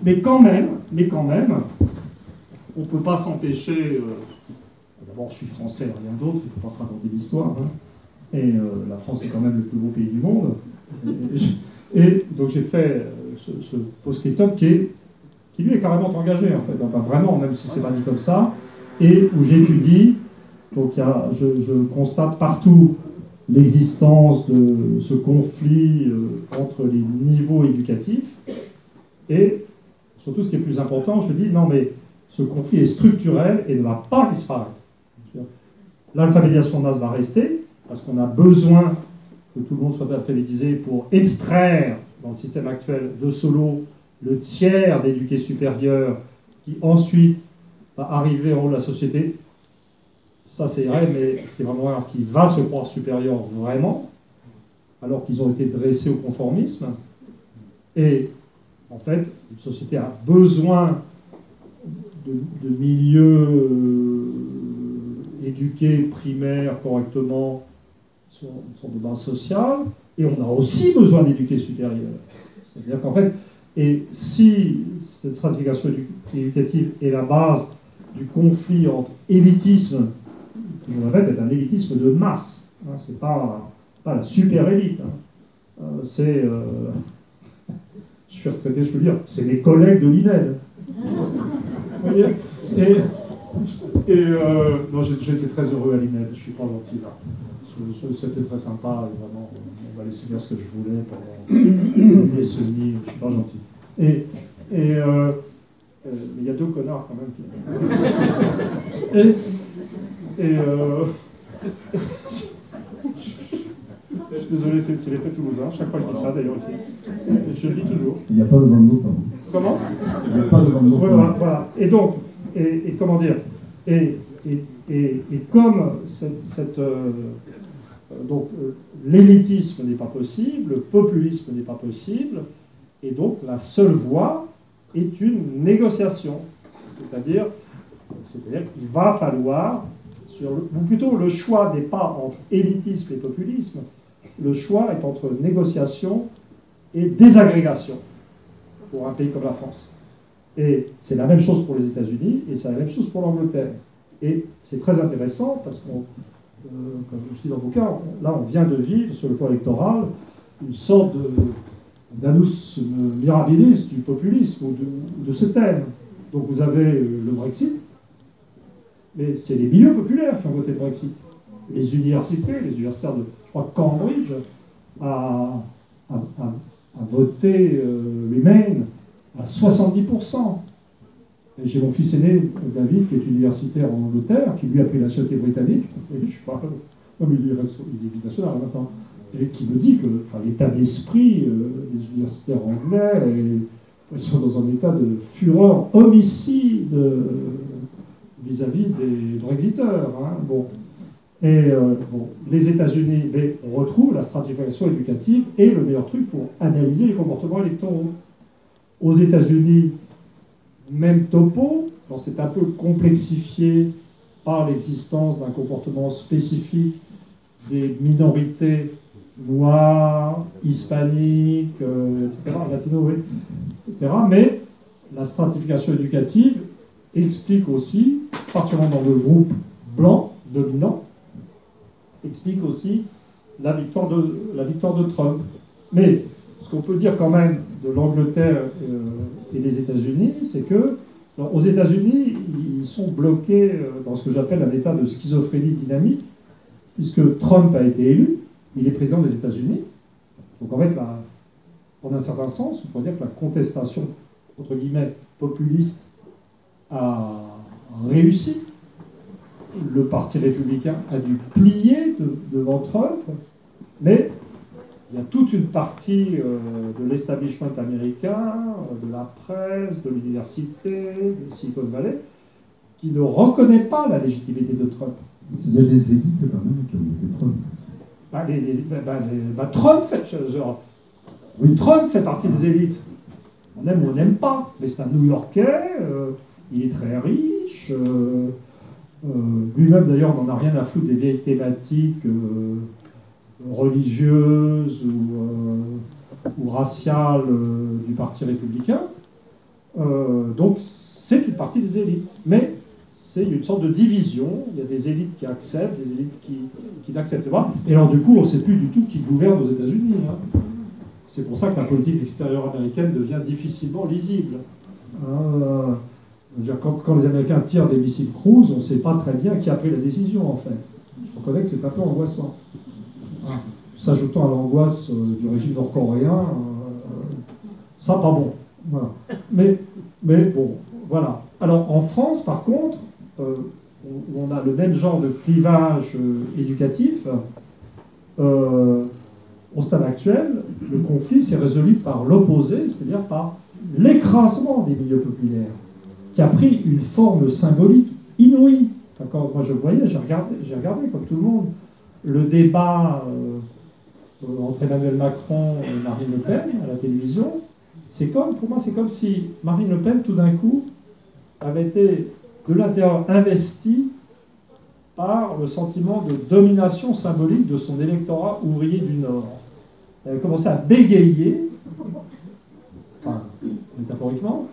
Mais quand même, on ne peut pas s'empêcher. D'abord, je suis français, rien d'autre, il ne faut pas se raconter l'histoire. Hein. Et la France est quand même le plus beau pays du monde. Et donc j'ai fait ce post-scriptum qui lui est carrément engagé, en fait. Enfin, vraiment, même si c'est pas dit comme ça. Et où j'étudie, donc je constate partout l'existence de ce conflit entre les niveaux éducatifs. Et surtout, ce qui est plus important, je dis, non mais ce conflit est structurel et ne va pas disparaître. L'alphabétisation de masse va rester, parce qu'on a besoin que tout le monde soit alphabétisé pour extraire, dans le système actuel de Solow, le tiers d'éduqués supérieurs qui ensuite va arriver en haut de la société. Ça c'est vrai, mais ce qui est vraiment rare, qui va se croire supérieur vraiment, alors qu'ils ont été dressés au conformisme. Et en fait, une société a besoin de milieux éduqués, primaires, correctement, sur une sorte de base sociale, et on a aussi besoin d'éduqués supérieurs. C'est-à-dire qu'en fait, et si cette stratification éducative est la base du conflit entre élitisme, je vous répète, est un élitisme de masse, hein, c'est pas la super élite, hein. C'est, je suis retraité, je peux dire, c'est les collègues de l'INED. Vous voyez, non, j'étais très heureux à l'INED, je suis pas gentil là. C'était très sympa, et vraiment, on va laisser dire ce que je voulais pendant des décennies, je suis pas gentil. Mais il y a deux connards quand même. Je suis désolé, c'est l'effet toulousain, chaque fois que je dis ça d'ailleurs aussi. Je le dis toujours. Il n'y a pas de Van Gogh, pardon. Comment? Il n'y a pas de Van Gogh. Voilà. Et donc, comment dire, et comme l'élitisme n'est pas possible, le populisme n'est pas possible, et donc la seule voie est une négociation. C'est-à-dire qu'il va falloir, ou plutôt le choix n'est pas entre élitisme et populisme, le choix est entre négociation et désagrégation pour un pays comme la France. Et c'est la même chose pour les États-Unis et c'est la même chose pour l'Angleterre. Et c'est très intéressant parce qu'on, comme je dis dans le bouquin, là on vient de vivre sur le plan électoral une sorte d'annus mirabilis du populisme ou de ce thème. Donc vous avez le Brexit, mais c'est les milieux populaires qui ont voté le Brexit. Les universitaires de, je crois, Cambridge a voté Remain à 70%. Et j'ai mon fils aîné, David, qui est universitaire en Angleterre, qui lui a pris la nationalité britannique, et je suis pas... Non, mais il est national maintenant, et qui me dit que l'état d'esprit des universitaires anglais, ils sont dans un état de fureur homicide vis-à-vis des Brexiteurs. Hein. Bon. Et les États-Unis, on retrouve la stratification éducative et le meilleur truc pour analyser les comportements électoraux. Aux États-Unis, même topo, c'est un peu complexifié par l'existence d'un comportement spécifique des minorités noires, hispaniques, etc., latino, etc. Mais la stratification éducative explique aussi, particulièrement dans le groupe blanc dominant, explique aussi la victoire de Trump. Mais ce qu'on peut dire quand même de l'Angleterre et des États-Unis, c'est que aux États-Unis, ils sont bloqués dans ce que j'appelle un état de schizophrénie dynamique, puisque Trump a été élu, il est président des États-Unis. Donc en fait, en un certain sens, on pourrait dire que la contestation, entre guillemets, populiste a réussi. Le Parti républicain a dû plier devant Trump, mais il y a toute une partie de l'establishment américain, de la presse, de l'université, de Silicon Valley, qui ne reconnaît pas la légitimité de Trump. Il y a des élites quand même qui ont voté Trump. Trump fait partie des élites. On aime ou on n'aime pas, mais c'est un New-Yorkais, il est très riche, lui-même d'ailleurs n'en a rien à foutre des vieilles thématiques religieuses ou raciales du Parti républicain. Donc c'est une partie des élites, mais c'est une sorte de division. Il y a des élites qui acceptent, des élites qui n'acceptent pas. Et alors du coup, on ne sait plus du tout qui gouverne aux États-Unis. Hein. C'est pour ça que la politique extérieure américaine devient difficilement lisible. Quand les Américains tirent des missiles cruise, on ne sait pas très bien qui a pris la décision, en fait. Je reconnais que c'est un peu angoissant. S'ajoutant à l'angoisse du régime nord-coréen, ça, pas bon. Voilà. Mais bon, voilà. Alors, en France, par contre, où on a le même genre de clivage éducatif, au stade actuel, le conflit s'est résolu par l'opposé, c'est-à-dire par l'écrasement des milieux populaires, qui a pris une forme symbolique inouïe. Quand moi je voyais, j'ai regardé comme tout le monde, le débat entre Emmanuel Macron et Marine Le Pen à la télévision. Pour moi, c'est comme si Marine Le Pen, tout d'un coup, avait été de l'intérieur investie par le sentiment de domination symbolique de son électorat ouvrier du Nord. Elle a commencé à bégayer, enfin, métaphoriquement,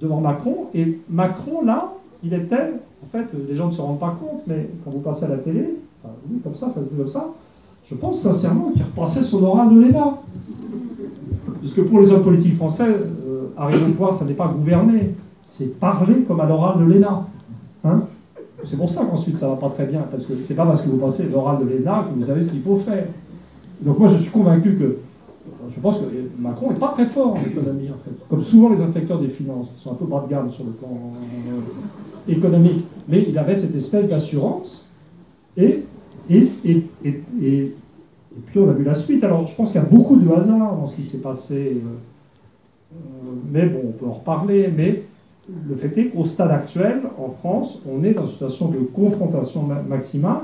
devant Macron, et Macron, là, il était, en fait, les gens ne se rendent pas compte, mais quand vous passez à la télé, enfin, oui, comme ça, je pense sincèrement qu'il repassait son oral de l'ENA. Parce que pour les hommes politiques français, arriver au pouvoir, ça n'est pas gouverner, c'est parler comme à l'oral de l'ENA. Hein? C'est pour ça qu'ensuite ça ne va pas très bien, parce que c'est pas parce que vous passez l'oral de l'ENA que vous savez ce qu'il faut faire. Donc moi je suis convaincu que, je pense que Macron n'est pas très fort en économie en fait, comme souvent les inspecteurs des finances, qui sont un peu bas de gamme sur le plan économique, mais il avait cette espèce d'assurance, et puis on a vu la suite. Alors je pense qu'il y a beaucoup de hasard dans ce qui s'est passé, mais bon, on peut en reparler, mais le fait est qu'au stade actuel, en France, on est dans une situation de confrontation maximale,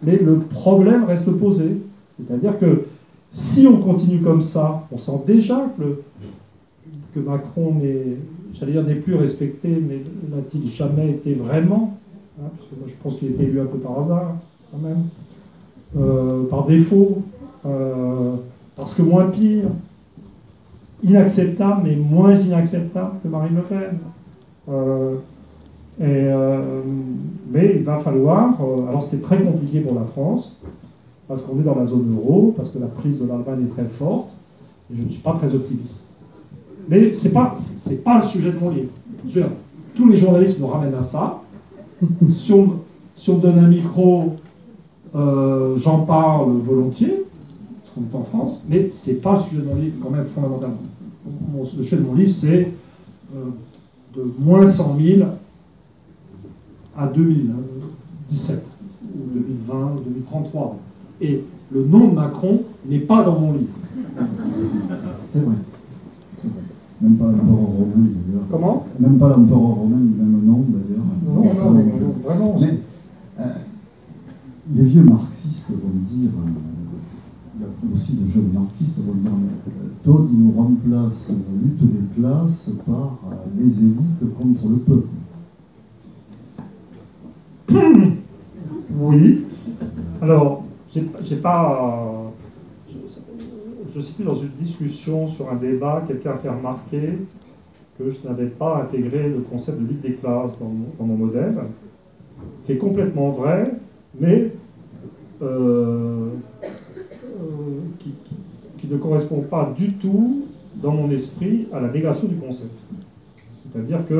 mais le problème reste posé. C'est-à-dire que si on continue comme ça, on sent déjà que Macron n'est plus respecté, mais n'a-t-il jamais été vraiment, hein, parce que moi je pense qu'il a été élu un peu par hasard, quand même, par défaut, parce que moins pire, inacceptable, mais moins inacceptable que Marine Le Pen. Mais il va falloir, alors c'est très compliqué pour la France, parce qu'on est dans la zone euro, parce que la prise de l'Allemagne est très forte, et je ne suis pas très optimiste. Mais ce n'est pas le sujet de mon livre. Tous les journalistes nous ramènent à ça. Si on me donne un micro, j'en parle volontiers, parce qu'on est en France, mais ce n'est pas le sujet de mon livre, quand même, fondamentalement. Le sujet de mon livre, c'est de moins 100 000 à 2017, ou 2020, ou 2033. Et le nom de Macron n'est pas dans mon livre. C'est vrai. Même pas l'empereur romain, d'ailleurs. Comment? Même pas l'empereur romain, même le nom, d'ailleurs. Non, vraiment. Mais les vieux marxistes vont dire, il y a aussi de jeunes marxistes vont dire, Todd nous remplace la lutte des classes par les élites contre le peuple. Oui. Alors, je suis plus dans une discussion sur un débat, quelqu'un a fait remarquer que je n'avais pas intégré le concept de lutte des classes dans mon modèle, ce qui est complètement vrai, mais qui ne correspond pas du tout dans mon esprit à la négation du concept. C'est-à-dire que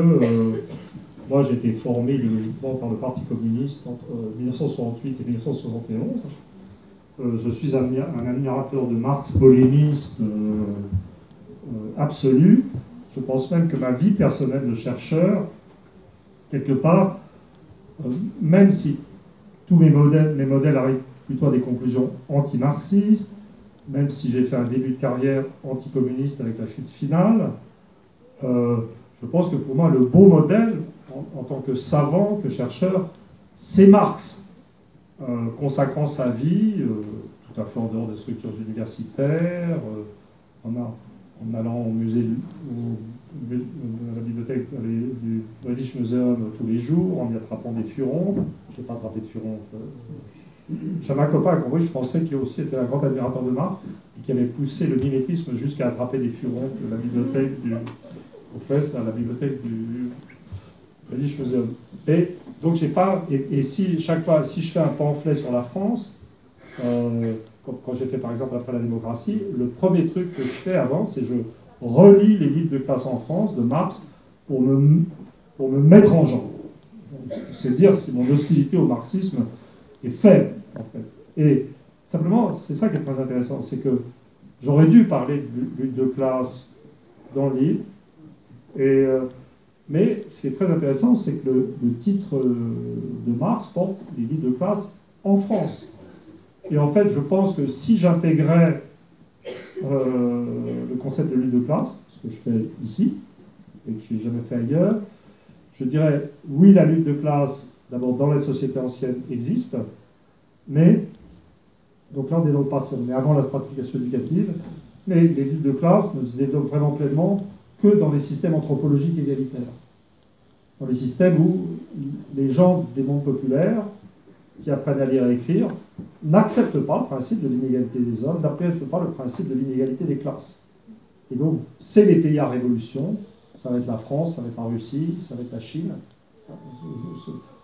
moi j'ai été formé idéologiquement par le Parti communiste entre 1968 et 1971. Je suis un admirateur de Marx, polémiste absolu. Je pense même que ma vie personnelle de chercheur, quelque part, même si tous mes modèles arrivent plutôt à des conclusions anti-marxistes, même si j'ai fait un début de carrière anticommuniste avec la chute finale, je pense que pour moi, le beau modèle, en tant que savant, que chercheur, c'est Marx. Consacrant sa vie, tout à fait en dehors des structures universitaires, en allant au musée, à la bibliothèque du British Museum tous les jours, en y attrapant des furons. Je n'ai pas attrapé de furons. J'avais un copain à Cambridge, je pensais qu'il aussi était un grand admirateur de Marx, et qui avait poussé le mimétisme jusqu'à attraper des furons de la bibliothèque du Professe à la bibliothèque du British Museum. Et donc j'ai pas. Et si chaque fois, si je fais un pamphlet sur la France, quand j'ai fait par exemple après la démocratie, le premier truc que je fais avant, c'est je relis les livres de classe en France de Marx pour me mettre en jambe. C'est dire si mon hostilité au marxisme est faible, en fait. Et simplement, c'est ça qui est très intéressant, c'est que j'aurais dû parler de lutte de classe dans le livre, mais ce qui est très intéressant, c'est que le titre de Marx porte les livres de classe en France. Et en fait, je pense que si j'intégrais le concept de lutte de classe, ce que je fais ici, et que je n'ai jamais fait ailleurs, je dirais, oui, la lutte de classe, d'abord dans les sociétés anciennes, existe, mais, donc là on est dans le passé, on est avant la stratification éducative, mais les luttes de classe ne se développent vraiment pleinement que dans les systèmes anthropologiques égalitaires. Dans les systèmes où les gens des mondes populaires, qui apprennent à lire et à écrire, n'acceptent pas le principe de l'inégalité des hommes, n'acceptent pas le principe de l'inégalité des classes. Et donc, c'est les pays à révolution, ça va être la France, ça va être la Russie, ça va être la Chine,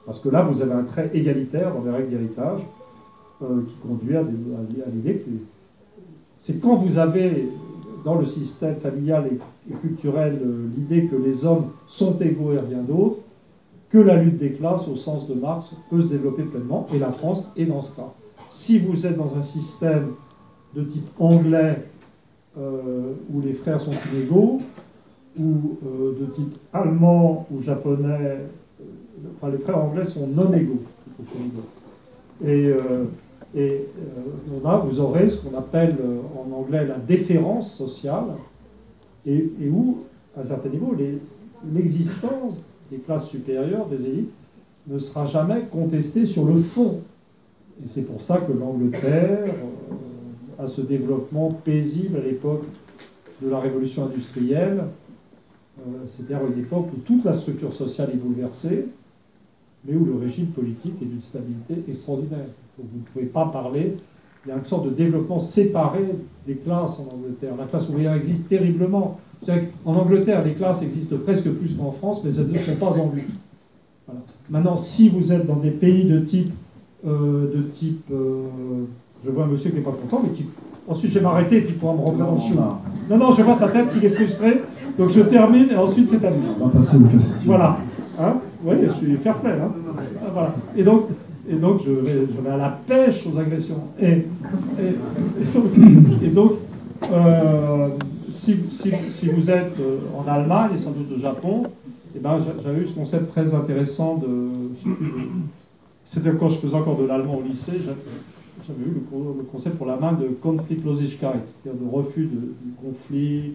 parce que là, vous avez un trait égalitaire dans les règles d'héritage qui conduit à l'idée que c'est quand vous avez dans le système familial et culturel l'idée que les hommes sont égaux et rien d'autre, que la lutte des classes, au sens de Marx, peut se développer pleinement, et la France est dans ce cas. Si vous êtes dans un système de type anglais, où les frères sont inégaux, ou de type allemand ou japonais, enfin les frères anglais sont non égaux. Vous aurez ce qu'on appelle en anglais la déférence sociale, et où, à un certain niveau, l'existence des classes supérieures, des élites, ne sera jamais contestée sur le fond. Et c'est pour ça que l'Angleterre a ce développement paisible à l'époque de la révolution industrielle, c'est-à-dire une époque où toute la structure sociale est bouleversée, mais où le régime politique est d'une stabilité extraordinaire. Donc vous ne pouvez pas parler, il y a une sorte de développement séparé des classes en Angleterre. La classe ouvrière existe terriblement. En Angleterre, les classes existent presque plus qu'en France, mais elles ne sont pas en lutte. Voilà. Maintenant, si vous êtes dans des pays de type je vois un monsieur qui n'est pas content, mais qui... Ensuite, je vais m'arrêter et puis il pourra me rentrer dans le chou. Non, je vois sa tête qu'il est frustré, donc je termine et ensuite c'est à lui. On va passer aux questions. Voilà. Hein, oui, je suis fair play. Hein. Voilà. Et donc je vais à la pêche aux agressions. Et donc si vous êtes en Allemagne et sans doute au Japon, eh ben, j'avais eu ce concept très intéressant c'était quand je faisais encore de l'allemand au lycée, j'avais eu le concept pour la main de Konfliktlosigkeit, c'est-à-dire de refus du conflit.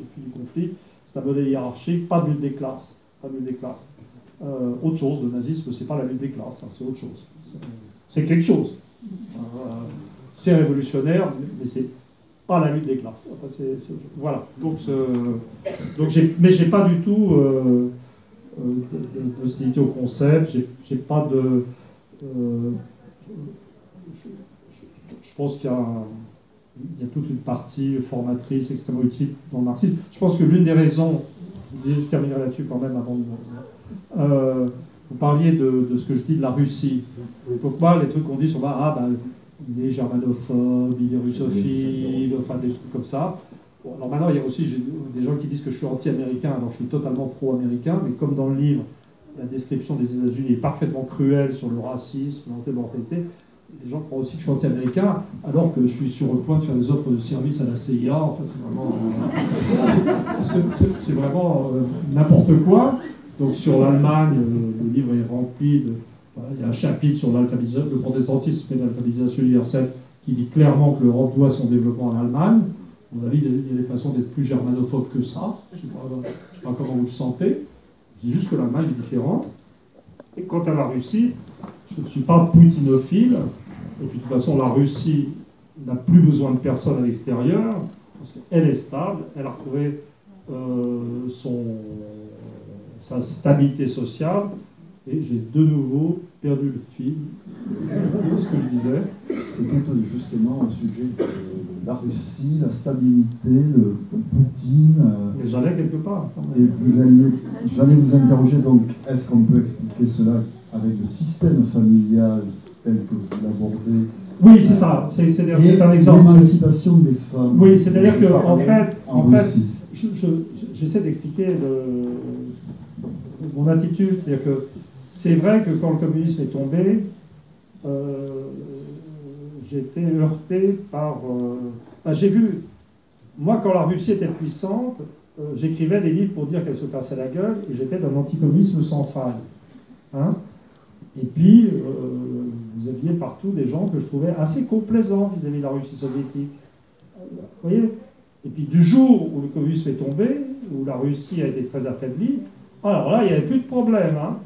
C'est un modèle hiérarchique, pas de lutte des classes. Autre chose, le nazisme, c'est pas la lutte des classes, hein, c'est autre chose. C'est quelque chose. C'est révolutionnaire, mais c'est pas la lutte des classes. Enfin, voilà. Donc j'ai pas du tout d'hostilité au concept. J'ai pas de. Je pense qu'il y a toute une partie formatrice extrêmement utile dans le marxisme. Je pense que l'une des raisons, je terminerai là-dessus quand même avant de... vous parliez de ce que je dis de la Russie. Donc moi, les trucs qu'on dit sur il est germanophobe, il est russophile, enfin des trucs comme ça. Bon, alors maintenant, il y a aussi des gens qui disent que je suis anti-américain, alors je suis totalement pro-américain, mais comme dans le livre, la description des États-Unis est parfaitement cruelle sur le racisme, l'antimortalité, les gens croient aussi que je suis anti-américain, alors que je suis sur le point de faire des offres de service à la CIA. Enfin, c'est vraiment n'importe quoi. Donc sur l'Allemagne, le livre est rempli de... il y a un chapitre sur le protestantisme et l'alphabétisation universelle qui dit clairement que l'Europe doit son développement en Allemagne. À mon avis, il y a des façons d'être plus germanophobe que ça. Je ne sais pas comment vous le sentez. Je dis juste que l'Allemagne est différente. Et quant à la Russie, je ne suis pas poutinophile. Et puis de toute façon, la Russie n'a plus besoin de personne à l'extérieur, parce qu'elle est stable, elle a retrouvé sa stabilité sociale, et j'ai de nouveau perdu le fil de ce que je disais. C'était justement un sujet de la Russie, la stabilité, le Poutine. Mais j'allais quelque part. Et j'allais vous interroger, donc, est-ce qu'on peut expliquer cela avec le système familial tel que vous l'abordez? Oui, c'est ça, c'est un exemple. L'émancipation des femmes. Oui, c'est-à-dire que, en fait, Russie. j'essaie d'expliquer mon attitude, c'est-à-dire que c'est vrai que quand le communisme est tombé, j'ai été heurté par... j'ai vu, moi quand la Russie était puissante, j'écrivais des livres pour dire qu'elle se cassait la gueule, et j'étais d'un anticommunisme sans faille. Hein? Et puis, vous aviez partout des gens que je trouvais assez complaisants vis-à-vis de la Russie soviétique. Vous voyez? Et puis du jour où le communisme est tombé, où la Russie a été très affaiblie, alors là, il n'y avait plus de problème. Hein?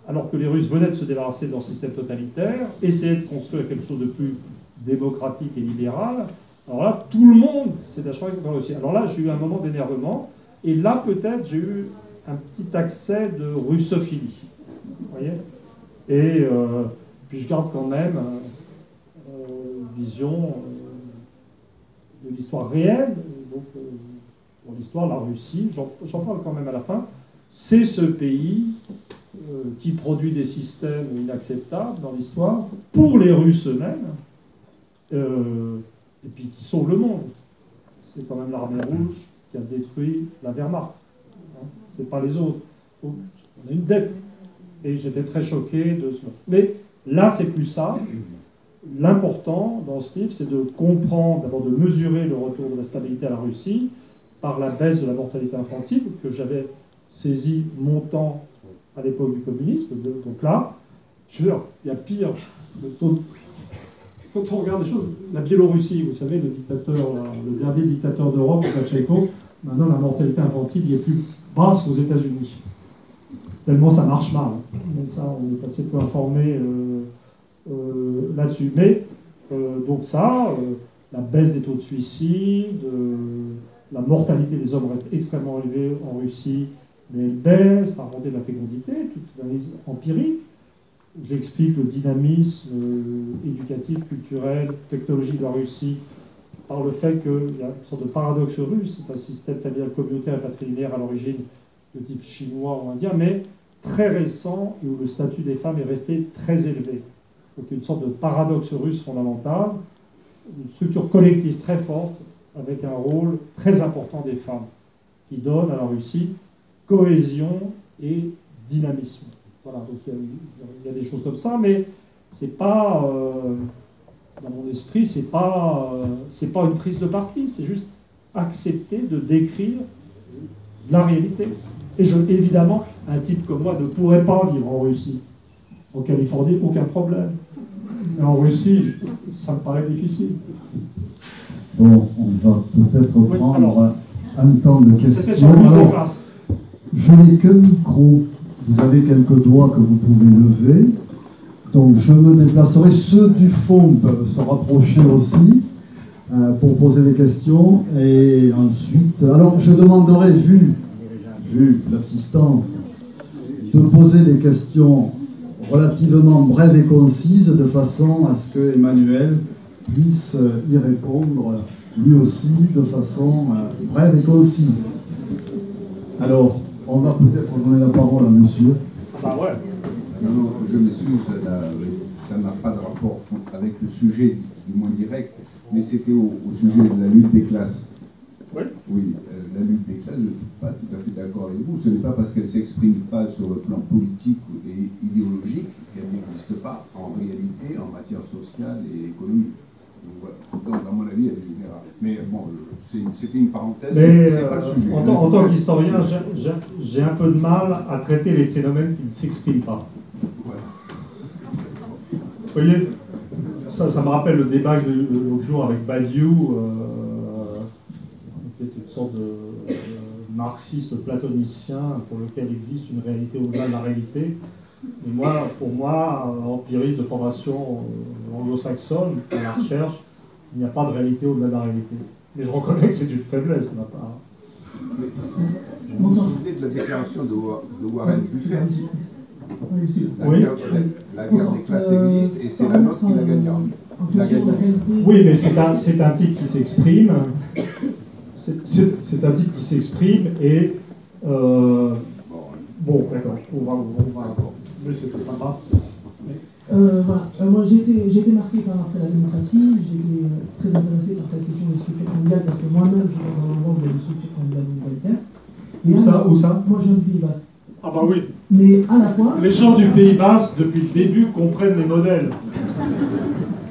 Alors que les Russes venaient de se débarrasser de leur système totalitaire, essayaient de construire quelque chose de plus démocratique et libéral, alors là, tout le monde s'est acharné contre la Russie. Alors là, j'ai eu un moment d'énervement, et là, peut-être, j'ai eu un petit accès de russophilie. Vous voyez? Et puis je garde quand même une vision de l'histoire réelle. Donc, dans l'histoire, la Russie, j'en parle quand même à la fin, c'est ce pays qui produit des systèmes inacceptables dans l'histoire pour les Russes eux-mêmes, et puis qui sauve le monde. C'est quand même l'armée rouge qui a détruit la Wehrmacht. Hein, c'est pas les autres. Donc, on a une dette. Et j'étais très choqué de ce... Mais là, c'est plus ça. L'important dans ce livre, c'est de comprendre, d'abord de mesurer le retour de la stabilité à la Russie par la baisse de la mortalité infantile, que j'avais saisi montant à l'époque du communisme. Donc là, je veux dire, il y a pire. Quand on regarde les choses, la Biélorussie, vous savez, le dernier dictateur d'Europe, Lukashenko, maintenant la mortalité infantile y est plus basse qu'aux États-Unis. Tellement ça marche mal. Mais ça, on est assez peu informé là-dessus. Mais, donc ça, la baisse des taux de suicide, la mortalité des hommes reste extrêmement élevée en Russie, mais elle baisse, la remontée de la fécondité, toute une analyse empirique. J'explique le dynamisme éducatif, culturel, technologique de la Russie par le fait qu'il y a une sorte de paradoxe russe. C'est un système familial communautaire et patrilinéaire à l'origine de type chinois ou indien, mais très récent et où le statut des femmes est resté très élevé. Donc une sorte de paradoxe russe fondamental, une structure collective très forte avec un rôle très important des femmes qui donne à la Russie cohésion et dynamisme. Voilà, donc il y a des choses comme ça, mais c'est pas, dans mon esprit, c'est pas une prise de parti, c'est juste accepter de décrire la réalité. Et évidemment, un type comme moi ne pourrait pas vivre en Russie. En Californie, aucun problème. Mais en Russie, ça me paraît difficile. Bon, on va peut-être prendre alors, un temps de questions. C'était sur le alors, je n'ai que micro. Vous avez quelques doigts que vous pouvez lever. Donc je me déplacerai. Ceux du fond peuvent se rapprocher aussi pour poser des questions. Et ensuite, alors je demanderai, vu l'assistance, de poser des questions relativement brèves et concises, de façon à ce que Emmanuel puisse y répondre lui aussi de façon brève et concise. Alors, on va peut-être donner la parole à monsieur. Ah ouais. Non, je m'excuse, ça n'a pas de rapport avec le sujet, du moins direct, mais c'était au sujet de la lutte des classes. Oui. Oui, la lutte des classes, je ne suis pas tout à fait d'accord avec vous. Ce n'est pas parce qu'elle ne s'exprime pas sur le plan politique et idéologique qu'elle n'existe pas en réalité en matière sociale et économique. Donc, voilà. Donc, à mon avis, elle est générale. Mais bon, c'était une parenthèse, c'est pas le sujet. En tant qu'historien, j'ai un peu de mal à traiter les phénomènes qui ne s'expriment pas. Voilà. Vous voyez, ça me rappelle le débat de l'autre jour avec Badiou, qui est une sorte de marxiste platonicien pour lequel existe une réalité au-delà de la réalité. Et moi, pour moi, empiriste de formation anglo-saxonne, à la recherche, il n'y a pas de réalité au-delà de la réalité. Mais je reconnais que c'est une faiblesse, on n'a pas. Vous vous souvenez de la déclaration de Warren Buffett? Oui. La guerre des classes existe et c'est la nôtre qui la gagnera. Oui, mais c'est un type qui s'exprime. C'est un type qui s'exprime et bon, d'accord. On va. Mais c'était sympa. Voilà. Moi, j'ai été marqué par après la démocratie. J'ai été très intéressé par cette question des structures familiales parce que moi-même, je suis dans un endroit où il y a des structures familiales minoritaires. Où ça? Moi, je viens du Pays Basque. Ah bah oui. Mais à la fois... Les gens du Pays Basque, depuis le début, comprennent les modèles.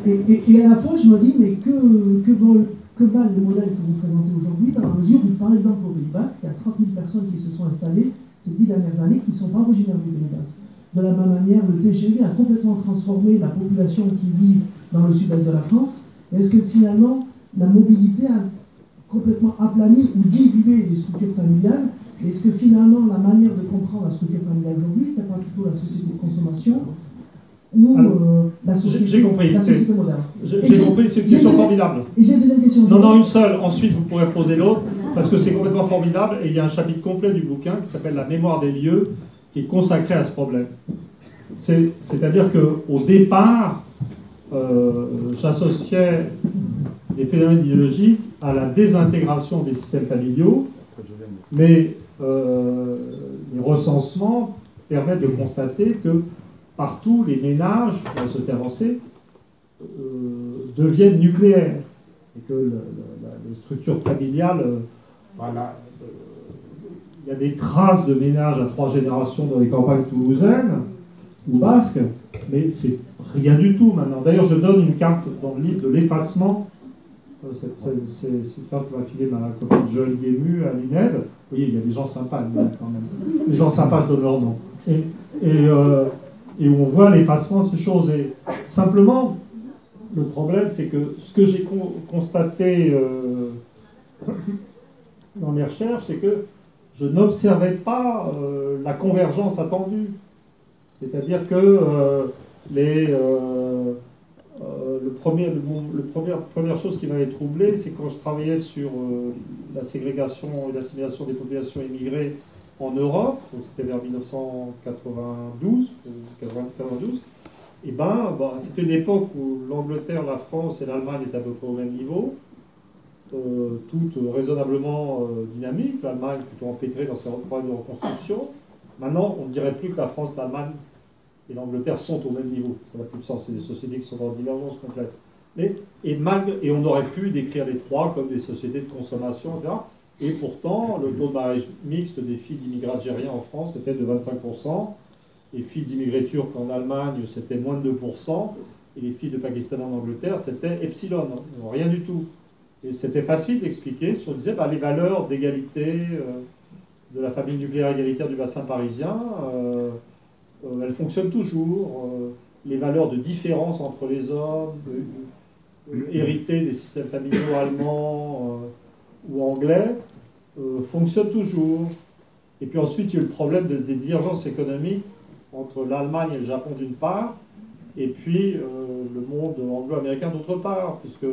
Et à la fois, je me dis, mais que valent les modèles que vous présentez aujourd'hui, dans la mesure où, par exemple, au Pays Basque, il y a 30 000 personnes qui se sont installées ces 10 dernières années qui ne sont pas originaires du Pays Basque. De la même manière, le TGV a complètement transformé la population qui vit dans le sud-est de la France. Est-ce que finalement, la mobilité a complètement aplani ou dilué les structures familiales? Est-ce que finalement, la manière de comprendre la structure familiale aujourd'hui, c'est pas plutôt la société de consommation ou la société, j'ai compris, la société moderne? J'ai compris, c'est une question formidable. Et j'ai une deuxième question. Non, une seule. Ensuite, vous pourrez poser l'autre, parce que c'est complètement formidable. Et il y a un chapitre complet du bouquin qui s'appelle La mémoire des lieux, qui est consacré à ce problème. C'est-à-dire qu'au départ, j'associais les phénomènes idéologiques à la désintégration des systèmes familiaux, mais les recensements permettent de constater que partout, les ménages, dans la société avancée, deviennent nucléaires, et que les structures familiales, il y a des traces de ménages à 3 générations dans les campagnes toulousaines ou basques, mais c'est rien du tout maintenant. D'ailleurs, je donne une carte dans le livre de l'effacement. C'est une carte que m'a filée ma copine Jolie Émue à l'INED. Vous voyez, il y a des gens sympas à l'INED quand même. Les gens sympas, je donne leur nom. Et où on voit l'effacement de ces choses. Et simplement, le problème, c'est que ce que j'ai constaté dans mes recherches, c'est que je n'observais pas la convergence attendue. C'est-à-dire que la première chose qui m'avait troublé, c'est quand je travaillais sur la ségrégation et l'assimilation des populations immigrées en Europe, donc c'était vers 1992, et c'était une époque où l'Angleterre, la France et l'Allemagne étaient à peu près au même niveau, toutes raisonnablement dynamiques, l'Allemagne plutôt empêtrée dans ses problèmes de reconstruction. Maintenant, on ne dirait plus que la France, l'Allemagne et l'Angleterre sont au même niveau. Ça n'a plus de sens, c'est des sociétés qui sont en divergence complète. Et on aurait pu décrire les trois comme des sociétés de consommation, etc. Et pourtant, le taux de mariage mixte des filles d'immigrés algériens en France était de 25%, les filles d'immigrés turcs en Allemagne, c'était moins de 2%, et les filles de Pakistanais en Angleterre, c'était epsilon, rien du tout. Et c'était facile d'expliquer si on disait les valeurs d'égalité de la famille nucléaire égalitaire du bassin parisien, elles fonctionnent toujours. Les valeurs de différence entre les hommes, héritées des systèmes familiaux allemands ou anglais, fonctionnent toujours. Et puis ensuite, il y a eu le problème des divergences économiques entre l'Allemagne et le Japon d'une part, et puis le monde anglo-américain d'autre part, puisque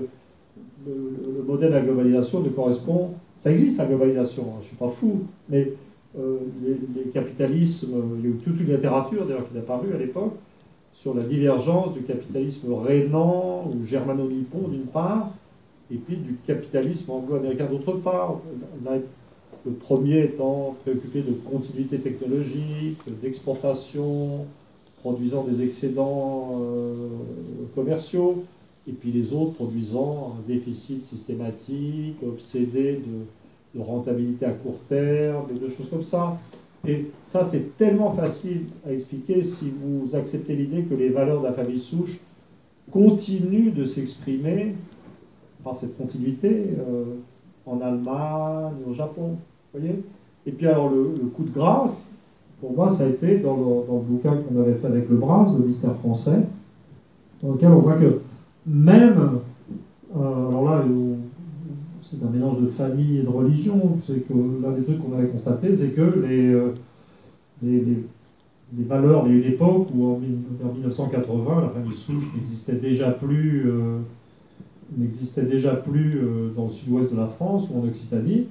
le modèle de la globalisation ne correspond... Ça existe la globalisation, je ne suis pas fou, mais les capitalismes, il y a eu toute une littérature d'ailleurs qui est apparue à l'époque sur la divergence du capitalisme rhénan ou germano-nippon d'une part, et puis du capitalisme anglo-américain d'autre part. Le premier étant préoccupé de continuité technologique, d'exportation, produisant des excédents commerciaux, et puis les autres produisant un déficit systématique, obsédé de rentabilité à court terme, et de choses comme ça. Et ça, c'est tellement facile à expliquer si vous acceptez l'idée que les valeurs de la famille souche continuent de s'exprimer par cette continuité en Allemagne, au Japon. Vous voyez ? Et puis alors, le coup de grâce, pour moi, ça a été dans le bouquin qu'on avait fait avec le Bras, le mystère français, dans lequel on voit que même, alors là, c'est un mélange de famille et de religion, c'est que l'un des trucs qu'on avait constaté, c'est que les valeurs, il y a une époque où en 1980, la famille souche n'existait déjà plus dans le sud-ouest de la France ou en Occitanie,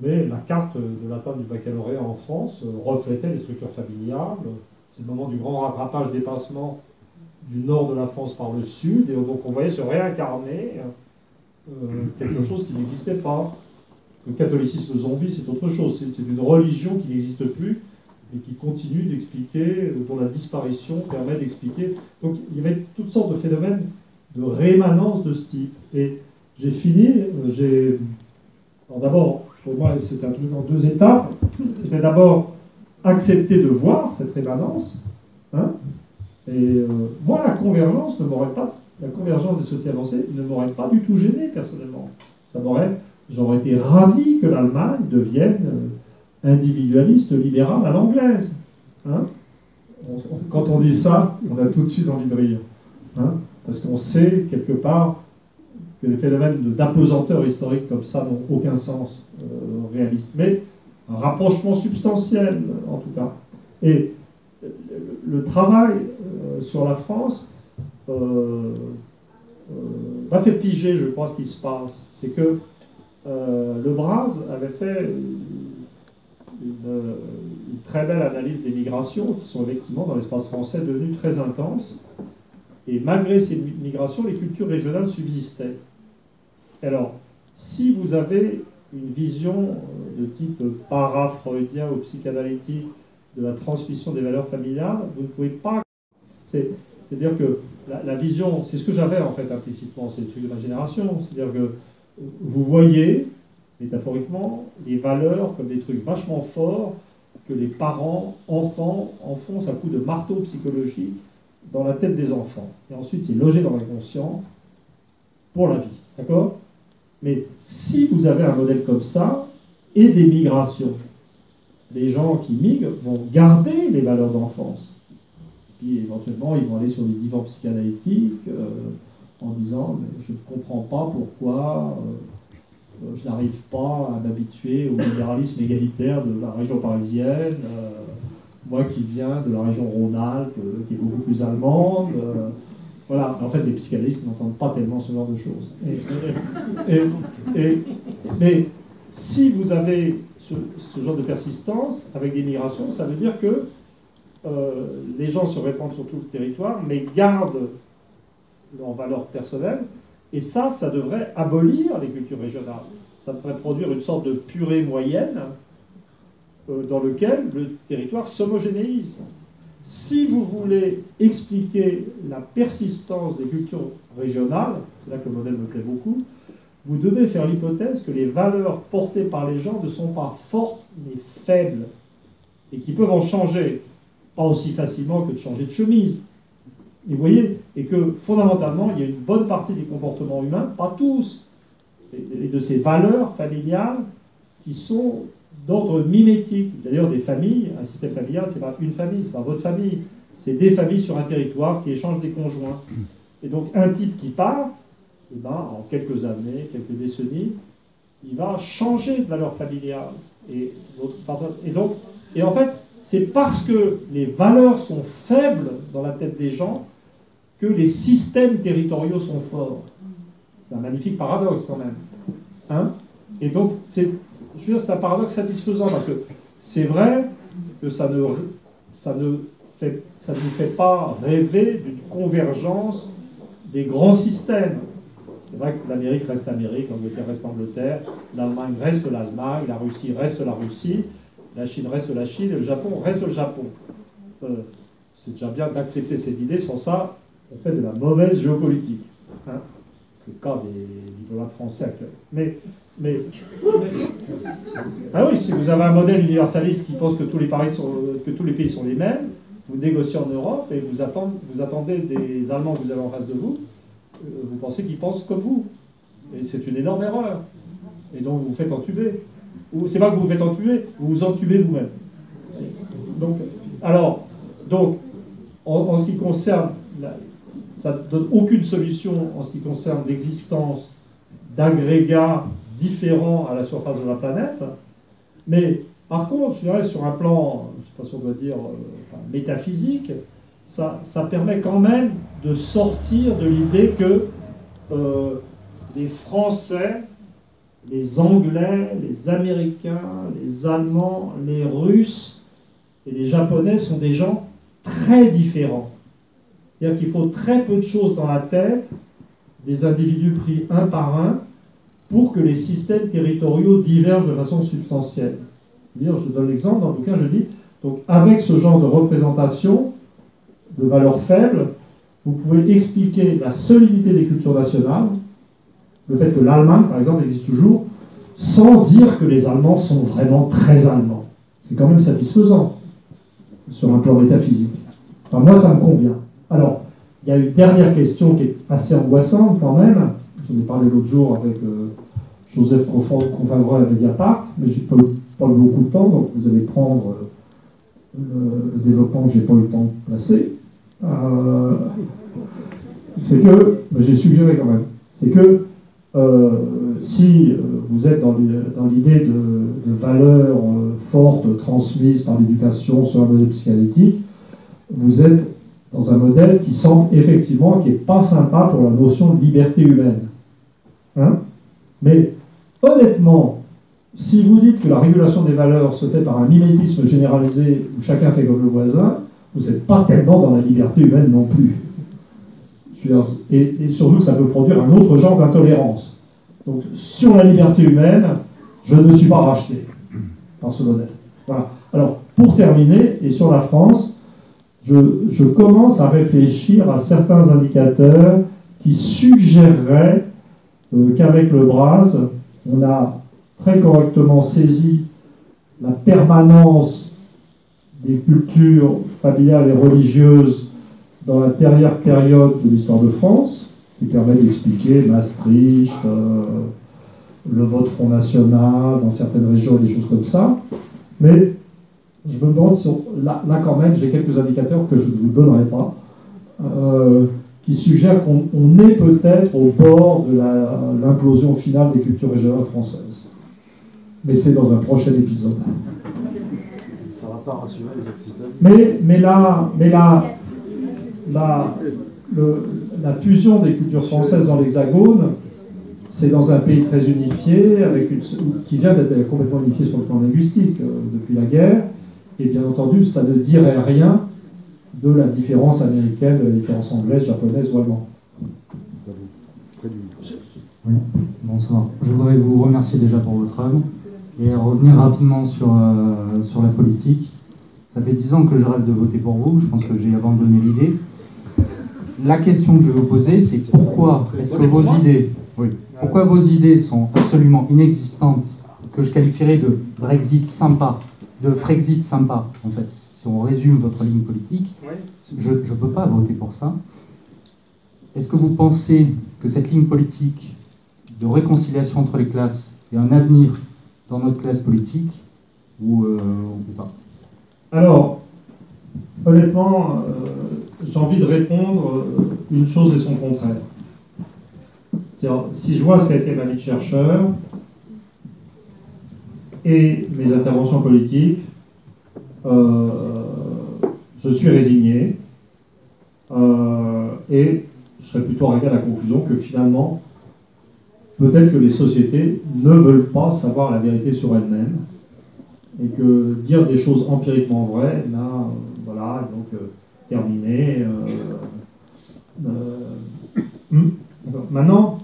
mais la carte de la table du baccalauréat en France reflétait les structures familiales. C'est le moment du grand rattrapage dépassement du nord de la France par le sud, et donc on voyait se réincarner quelque chose qui n'existait pas. Le catholicisme zombie, c'est autre chose, c'est une religion qui n'existe plus et qui continue d'expliquer, dont la disparition permet d'expliquer. Donc il y avait toutes sortes de phénomènes de rémanence de ce type. Et j'ai fini, alors d'abord, pour moi, c'était un truc en deux étapes. C'était d'abord accepter de voir cette rémanence, hein, et moi, la convergence des sociétés avancées ne m'aurait pas du tout gêné, personnellement. J'aurais été ravi que l'Allemagne devienne individualiste, libérale à l'anglaise. Hein. Quand on dit ça, on a tout de suite envie de rire. Hein, parce qu'on sait, quelque part, que les phénomènes d'apesanteur historique comme ça n'ont aucun sens réaliste. Mais un rapprochement substantiel, en tout cas. Et le travail sur la France m'a fait piger, je crois, ce qui se passe. C'est que Le Braz avait fait une très belle analyse des migrations qui sont effectivement dans l'espace français devenues très intenses. Et malgré ces migrations, les cultures régionales subsistaient. Alors, si vous avez une vision de type para-freudien ou psychanalytique de la transmission des valeurs familiales, vous ne pouvez pas... C'est-à-dire que la vision, c'est ce que j'avais en fait implicitement, c'est le truc de ma génération, c'est-à-dire que vous voyez, métaphoriquement, les valeurs comme des trucs vachement forts que les parents, enfants, enfoncent à coups de marteau psychologique dans la tête des enfants. Et ensuite, c'est logé dans l'inconscient pour la vie. D'accord ? Mais si vous avez un modèle comme ça, et des migrations, les gens qui migrent vont garder les valeurs d'enfance. Puis éventuellement, ils vont aller sur des divans psychanalytiques en disant « je ne comprends pas pourquoi je n'arrive pas à m'habituer au libéralisme égalitaire de la région parisienne, moi qui viens de la région Rhône-Alpes, qui est beaucoup plus allemande. » Voilà, en fait, les psychanalystes n'entendent pas tellement ce genre de choses. Mais si vous avez ce genre de persistance avec des migrations, ça veut dire que les gens se répandent sur tout le territoire, mais gardent leurs valeurs personnelles, et ça devrait abolir les cultures régionales. Ça devrait produire une sorte de purée moyenne dans lequel le territoire s'homogénéise. Si vous voulez expliquer la persistance des cultures régionales, c'est là que le modèle me plaît beaucoup, vous devez faire l'hypothèse que les valeurs portées par les gens ne sont pas fortes, mais faibles, et qui peuvent en changer, pas aussi facilement que de changer de chemise. Et vous voyez, et que fondamentalement, il y a une bonne partie des comportements humains, pas tous, et de ces valeurs familiales qui sont d'ordre mimétique. D'ailleurs, des familles, un système familial, c'est pas une famille, c'est pas votre famille, c'est des familles sur un territoire qui échangent des conjoints. Et donc, un type qui part, eh ben, en quelques années, quelques décennies, il va changer de valeur familiale. Et en fait, c'est parce que les valeurs sont faibles dans la tête des gens que les systèmes territoriaux sont forts. C'est un magnifique paradoxe quand même. Hein? Et donc, je veux dire, c'est un paradoxe satisfaisant parce que c'est vrai que ça ne nous fait pas rêver d'une convergence des grands systèmes. C'est vrai que l'Amérique reste Amérique, l'Angleterre reste Angleterre, l'Allemagne reste l'Allemagne, la Russie reste la Russie, la Chine reste la Chine et le Japon reste le Japon. C'est déjà bien d'accepter cette idée, sans ça, on fait de la mauvaise géopolitique. Hein, c'est le cas des diplomates français actuels. Ah oui, si vous avez un modèle universaliste qui pense que tous les pays sont les mêmes, vous négociez en Europe et vous attendez des Allemands que vous avez en face de vous, vous pensez qu'ils pensent comme vous. Et c'est une énorme erreur. Et donc vous vous faites entuber. C'est pas que vous vous faites entuber, vous vous entubez vous-même. Donc, en ce qui concerne, ça ne donne aucune solution en ce qui concerne l'existence d'agrégats différents à la surface de la planète. Mais par contre, je dirais sur un plan, je ne sais pas si on doit dire métaphysique, ça permet quand même de sortir de l'idée que les Français les Anglais, les Américains, les Allemands, les Russes et les Japonais sont des gens très différents. C'est-à-dire qu'il faut très peu de choses dans la tête des individus pris un par un pour que les systèmes territoriaux divergent de façon substantielle. Je donne l'exemple, dans le bouquin je dis, donc avec ce genre de représentation de valeurs faibles, vous pouvez expliquer la solidité des cultures nationales, le fait que l'Allemagne, par exemple, existe toujours, sans dire que les Allemands sont vraiment très allemands. C'est quand même satisfaisant, sur un plan métaphysique. Enfin, moi, ça me convient. Alors, il y a une dernière question qui est assez angoissante quand même. J'en ai parlé l'autre jour avec Joseph Confavre à Mediapart, mais j'ai pas eu beaucoup de temps, donc vous allez prendre le développement que j'ai pas eu le temps de placer. C'est que, j'ai suggéré quand même, c'est que si vous êtes dans l'idée de valeurs fortes transmises par l'éducation sur un modèle psychanalytique, vous êtes dans un modèle qui semble effectivement qui n'est pas sympa pour la notion de liberté humaine. Hein? Mais honnêtement, si vous dites que la régulation des valeurs se fait par un mimétisme généralisé où chacun fait comme le voisin, vous n'êtes pas tellement dans la liberté humaine non plus. Et surtout, ça peut produire un autre genre d'intolérance. Donc, sur la liberté humaine, je ne suis pas racheté par ce modèle. Voilà. Alors, pour terminer, et sur la France, je commence à réfléchir à certains indicateurs qui suggéreraient qu'avec le BRAS, on a très correctement saisi la permanence des cultures familiales et religieuses dans la dernière période de l'histoire de France, qui permet d'expliquer Maastricht, le vote Front National dans certaines régions, des choses comme ça. Mais je me demande si là quand même, j'ai quelques indicateurs que je ne vous donnerai pas, qui suggèrent qu'on est peut-être au bord de l'implosion finale des cultures régionales françaises. Mais c'est dans un prochain épisode. Ça ne va pas rassurer les Occitans. Mais la fusion des cultures françaises dans l'Hexagone, c'est dans un pays très unifié, qui vient d'être complètement unifié sur le plan linguistique depuis la guerre, et bien entendu, ça ne dirait rien de la différence américaine, de la différence anglaise, japonaise ou allemande. Oui, bonsoir. Je voudrais vous remercier déjà pour votre œuvre et revenir rapidement sur la politique. Ça fait 10 ans que je rêve de voter pour vous, je pense que j'ai abandonné l'idée. La question que je vais vous poser, c'est pourquoi est-ce que pourquoi vos idées sont absolument inexistantes, que je qualifierais de Brexit sympa, de Frexit sympa, en fait, si on résume votre ligne politique, je ne peux pas voter pour ça. Est-ce que vous pensez que cette ligne politique de réconciliation entre les classes est un avenir dans notre classe politique ou pas? Alors, honnêtement, j'ai envie de répondre une chose et son contraire. C'est-à-dire, si je vois ce qu'a été ma vie de chercheur et mes interventions politiques, je suis résigné et je serais plutôt arrivé à la conclusion que finalement, peut-être que les sociétés ne veulent pas savoir la vérité sur elles-mêmes et que dire des choses empiriquement vraies, là, voilà, donc terminé. Maintenant,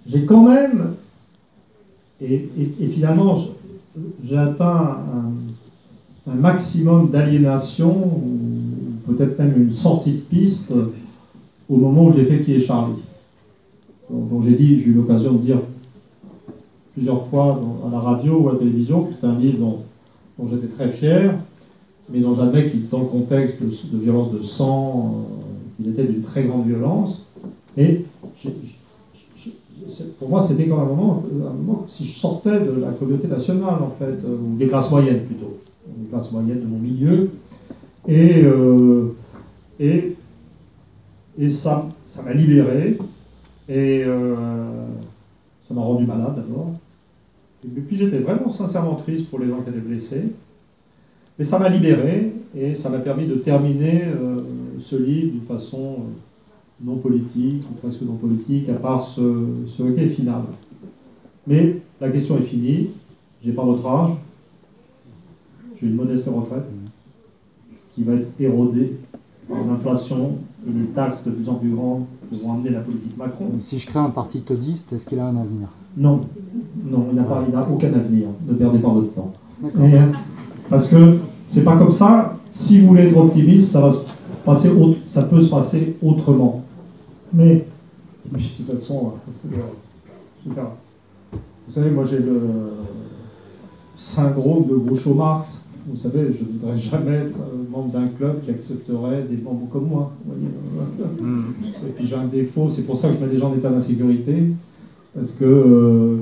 j'ai quand même, et finalement, j'ai atteint un maximum d'aliénation, ou peut-être même une sortie de piste, au moment où j'ai fait Qui est Charlie. Donc j'ai eu l'occasion de dire plusieurs fois à la radio ou à la télévision que c'était un livre dont j'étais très fier, mais dont j'admets qu'il, dans le contexte de violence de sang, il était d'une très grande violence. Et pour moi, c'était quand même un moment si je sortais de la communauté nationale, en fait, ou des classes moyennes plutôt, des classes moyennes de mon milieu. Et ça m'a libéré, et ça m'a rendu malade d'abord. Et puis j'étais vraiment sincèrement triste pour les gens qui étaient blessés. Mais ça m'a libéré, et ça m'a permis de terminer ce livre d'une façon non politique, ou presque non politique, à part ce recueil final. Mais la question est finie, j'ai pas votre âge, j'ai une modeste retraite qui va être érodée par l'inflation et les taxes de plus en plus grandes qui vont amener la politique Macron. Si je crée un parti todiste, est-ce qu'il a un avenir? Non, non, il n'a aucun avenir. Ne perdez pas votre temps. D'accord. Parce que c'est pas comme ça. Si vous voulez être optimiste, ça peut se passer autrement. Mais de toute façon, super. Vous savez, moi j'ai le syndrome de Groucho Marx. Vous savez, je ne voudrais jamais être membre d'un club qui accepterait des membres comme moi. Vous voyez, Et puis j'ai un défaut, c'est pour ça que je mets des gens en état d'insécurité, parce que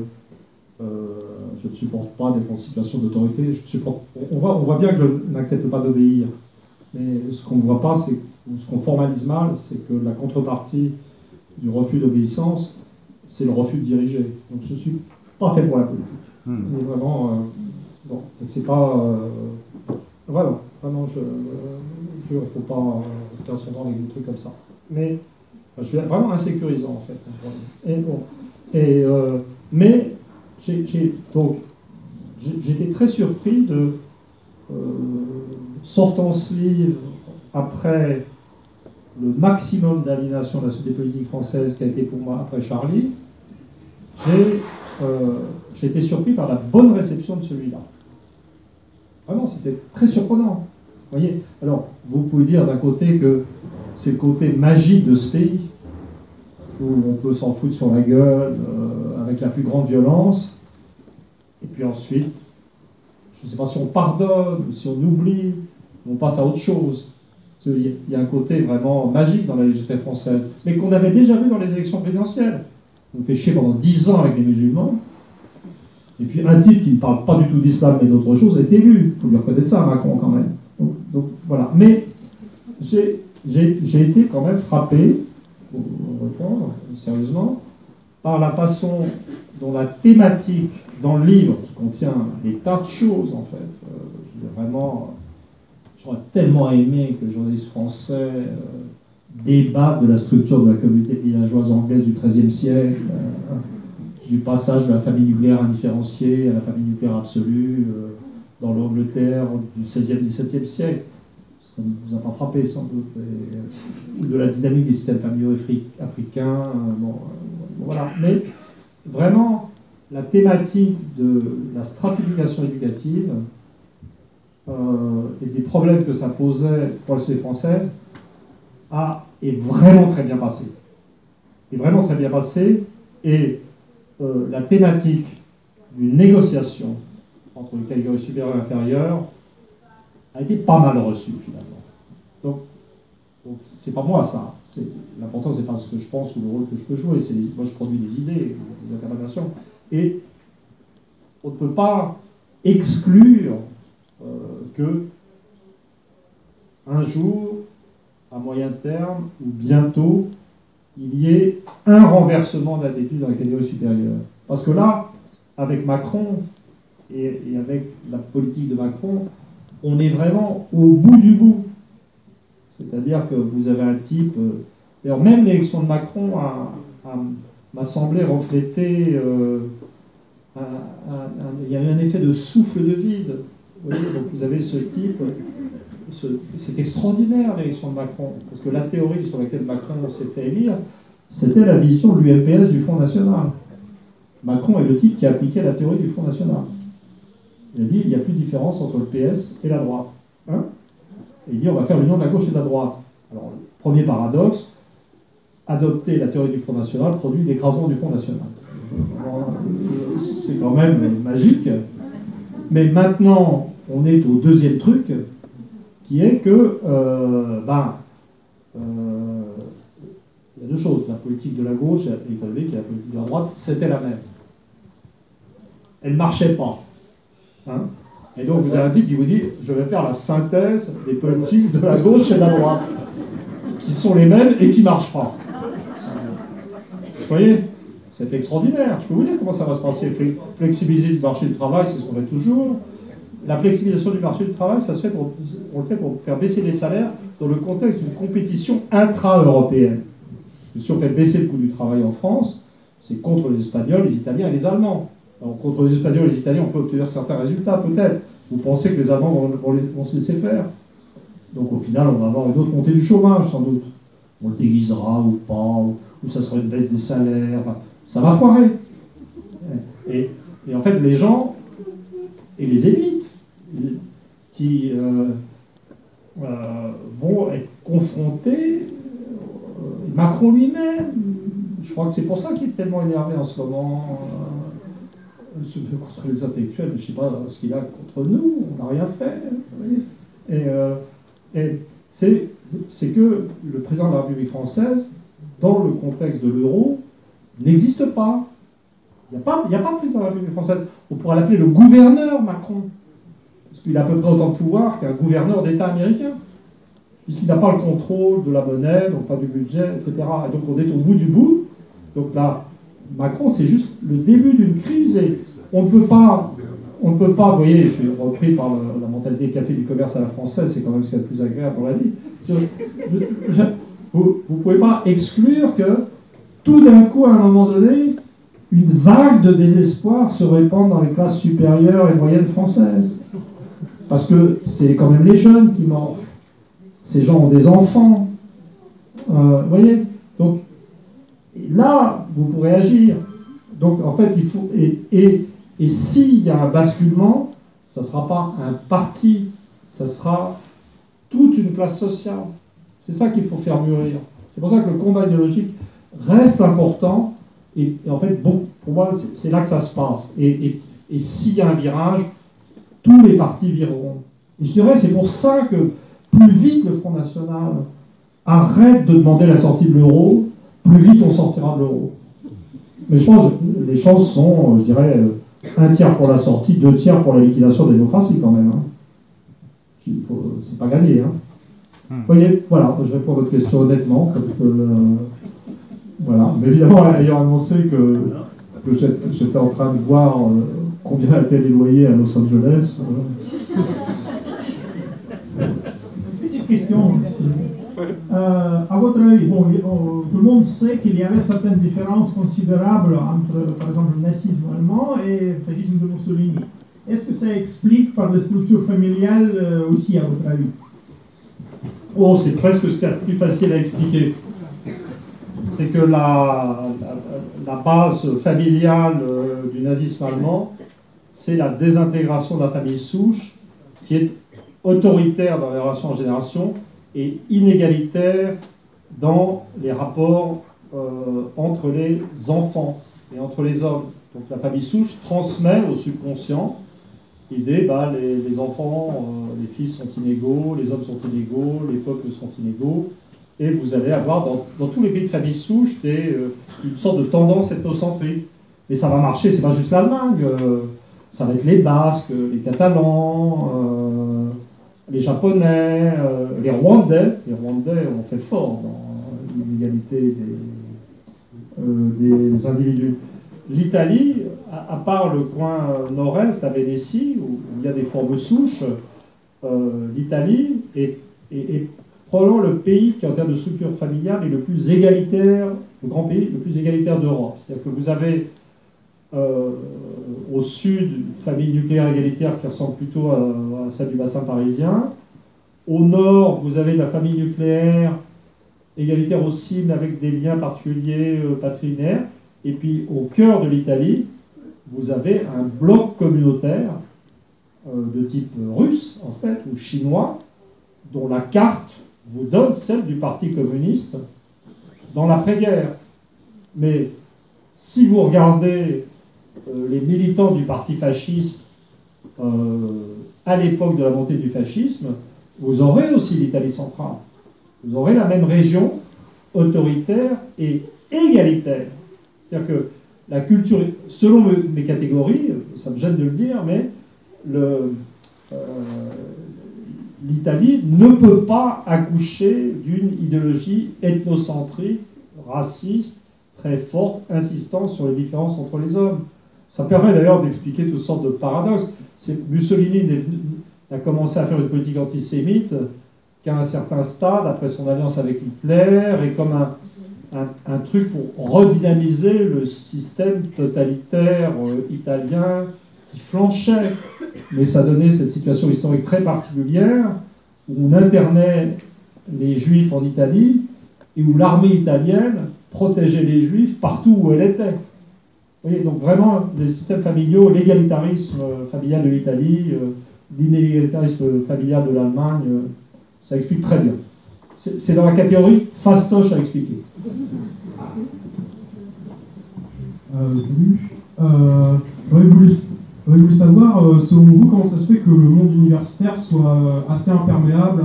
je ne supporte pas d'être en situation d'autorité. On voit bien que je n'accepte pas d'obéir. Mais ce qu'on ne voit pas, ou ce qu'on formalise mal, c'est que la contrepartie du refus d'obéissance, c'est le refus de diriger. Donc je ne suis pas fait pour la politique. Mais vraiment, bon, c'est pas... voilà, vraiment, il ne faut pas faire son temps avec des trucs comme ça. Mais je suis vraiment insécurisant, en fait. Mais j'étais très surpris de, sortant ce livre après le maximum d'aliénation de la société politique française qui a été pour moi après Charlie, j'ai été surpris par la bonne réception de celui-là. Vraiment, c'était très surprenant. Vous voyez, alors, vous pouvez dire d'un côté que c'est le côté magique de ce pays, où on peut s'en foutre sur la gueule avec la plus grande violence, et puis ensuite, je ne sais pas si on pardonne, ou si on oublie, on passe à autre chose. Il y a un côté vraiment magique dans la législation française, mais qu'on avait déjà vu dans les élections présidentielles. On fait chier pendant 10 ans avec les musulmans, et puis un type qui ne parle pas du tout d'islam mais d'autre chose est élu. Il faut lui reconnaître ça, Macron, quand même. Donc voilà. Mais j'ai été quand même frappé, pour répondre sérieusement, par la façon dont la thématique dans le livre, qui contient des tas de choses, en fait, vraiment, j'aurais tellement aimé que les journalistes français débattent de la structure de la communauté villageoise anglaise du XIIIe siècle, du passage de la famille nucléaire indifférenciée à la famille nucléaire absolue dans l'Angleterre du XVIe, XVIIe siècle. Ça ne vous a pas frappé, sans doute. Ou de la dynamique des systèmes familiaux africains. Voilà. Mais vraiment, la thématique de la stratification éducative et des problèmes que ça posait pour la société française est vraiment très bien passée. Est vraiment très bien passée. Et la thématique d'une négociation entre les catégories supérieures et inférieures a été pas mal reçue, finalement. Donc c'est pas moi, ça. L'important, c'est pas ce que je pense ou le rôle que je peux jouer. Moi, je produis des idées, des interprétations. Et on ne peut pas exclure que un jour, à moyen terme, ou bientôt, il y ait un renversement d'attitude dans la catégorie supérieure. Parce que là, avec Macron et avec la politique de Macron, on est vraiment au bout du bout. C'est-à-dire que vous avez un type... D'ailleurs, même l'élection de Macron m'a semblé refléter... il y a eu un effet de souffle de vide. Vous voyez, donc vous avez ce type... C'est extraordinaire, l'élection de Macron, parce que la théorie sur laquelle Macron s'est fait élire, c'était la vision de l'UMPS du Front National. Macron est le type qui a appliqué la théorie du Front National. Il a dit il n'y a plus de différence entre le PS et la droite. Hein, et il dit on va faire l'union de la gauche et de la droite. Alors, premier paradoxe, adopter la théorie du Front National produit l'écrasement du Front National. C'est quand même magique. Mais maintenant, on est au deuxième truc, qui est que, il y a deux choses. La politique de la gauche économique et la politique de la droite, c'était la même. Elle ne marchait pas. Hein, et donc, vous avez un type qui vous dit, je vais faire la synthèse des politiques de la gauche et de la droite, qui sont les mêmes et qui ne marchent pas. Vous voyez, c'est extraordinaire. Je peux vous dire comment ça va se passer. Flexibiliser le marché du travail, c'est ce qu'on fait toujours. La flexibilisation du marché du travail, ça se fait on le fait pour faire baisser les salaires dans le contexte d'une compétition intra-européenne. que si on fait baisser le coût du travail en France, c'est contre les Espagnols, les Italiens et les Allemands. Alors, contre les Espagnols et les Italiens, on peut obtenir certains résultats, peut-être. Vous pensez que les Allemands vont se laisser faire? Donc au final, on va avoir une autre montée du chômage, sans doute. On le déguisera ou pas, ou ça sera une baisse des salaires. Enfin, ça va foirer. Et en fait, les gens et les élites qui vont être confrontés, Macron lui-même, je crois que c'est pour ça qu'il est tellement énervé en ce moment, contre les intellectuels, je ne sais pas ce qu'il a contre nous, on n'a rien fait. Et c'est que le président de la République française, dans le contexte de l'euro, n'existe pas. Il n'y a pas de président de la République française. On pourra l'appeler le gouverneur Macron, parce qu'il a à peu près autant de pouvoir qu'un gouverneur d'État américain, puisqu'il n'a pas le contrôle de la monnaie, donc pas du budget, etc. Et donc on est au bout du bout. Donc là, Macron, c'est juste le début d'une crise et on ne peut pas, vous voyez, je suis repris par la mentalité café du commerce à la française, c'est quand même ce qu'il y a de plus agréable dans la vie. Vous ne pouvez pas exclure que tout d'un coup, à un moment donné, une vague de désespoir se répand dans les classes supérieures et moyennes françaises. Parce que c'est quand même les jeunes qui morflent. Ces gens ont des enfants. Vous voyez? Donc, là, vous pourrez agir. Donc, en fait, il faut... Et s'il y a un basculement, ça ne sera pas un parti, ça sera toute une classe sociale. C'est ça qu'il faut faire mûrir. C'est pour ça que le combat idéologique reste important. Et en fait, bon, pour moi, c'est là que ça se passe. Et s'il y a un virage, tous les partis vireront. Et je dirais, c'est pour ça que plus vite le Front National arrête de demander la sortie de l'euro, plus vite on sortira de l'euro. Mais je pense que les chances sont, je dirais, 1 tiers pour la sortie, 2 tiers pour la liquidation de la démocratie quand même. Hein. C'est pas gagné. Hein. Vous voyez, voilà, je réponds à votre question honnêtement. Voilà. Mais évidemment, ayant annoncé que j'étais en train de voir combien étaient les loyers à Los Angeles. Petite question aussi. À votre avis, bon, tout le monde sait qu'il y avait certaines différences considérables entre, par exemple, le nazisme allemand et le fascisme de Mussolini. Est-ce que ça explique par les structures familiales aussi, à votre avis? Oh, c'est presque ce qu'il y a de plus facile à expliquer. C'est que la base familiale du nazisme allemand, c'est la désintégration de la famille souche, qui est autoritaire dans les relations en génération et inégalitaire dans les rapports entre les enfants et entre les hommes. Donc la famille souche transmet au subconscient l'idée, les enfants, les fils sont inégaux, les hommes sont inégaux, les peuples sont inégaux, et vous allez avoir dans tous les pays de famille souche une sorte de tendance ethnocentrique. Mais ça va marcher, c'est pas juste l'Allemagne, ça va être les Basques, les Catalans, les Japonais, les Rwandais. Les Rwandais ont fait fort dans l'inégalité des individus. L'Italie, à part le coin nord-est, à Vénétie, où il y a des formes souches, l'Italie est probablement le pays qui, en termes de structure familiale, est le plus égalitaire, le grand pays le plus égalitaire d'Europe. C'est-à-dire que vous avez au sud une famille nucléaire égalitaire qui ressemble plutôt à celle du bassin parisien. Au nord, vous avez la famille nucléaire égalitaire aussi, mais avec des liens particuliers patrilinéaires. Et puis, au cœur de l'Italie, vous avez un bloc communautaire de type russe, en fait, ou chinois, dont la carte vous donne celle du Parti communiste dans l'après-guerre. Mais si vous regardez les militants du Parti fasciste à l'époque de la montée du fascisme, vous aurez aussi l'Italie centrale. Vous aurez la même région autoritaire et égalitaire. C'est-à-dire que la culture, selon mes catégories, ça me gêne de le dire, mais l'Italie ne peut pas accoucher d'une idéologie ethnocentrique, raciste, très forte, insistant sur les différences entre les hommes. Ça permet d'ailleurs d'expliquer toutes sortes de paradoxes. Mussolini a commencé à faire une politique antisémite qu'à un certain stade, après son alliance avec Hitler, et comme un truc pour redynamiser le système totalitaire italien qui flanchait. Mais ça donnait cette situation historique très particulière où on internait les Juifs en Italie et où l'armée italienne protégeait les Juifs partout où elle était. Vous voyez, donc vraiment, les systèmes familiaux, l'égalitarisme familial de l'Italie, l'inégalitarisme familial de l'Allemagne, ça explique très bien. C'est dans la catégorie fastoche à expliquer. Salut. J'aurais voulu savoir, selon vous, comment ça se fait que le monde universitaire soit assez imperméable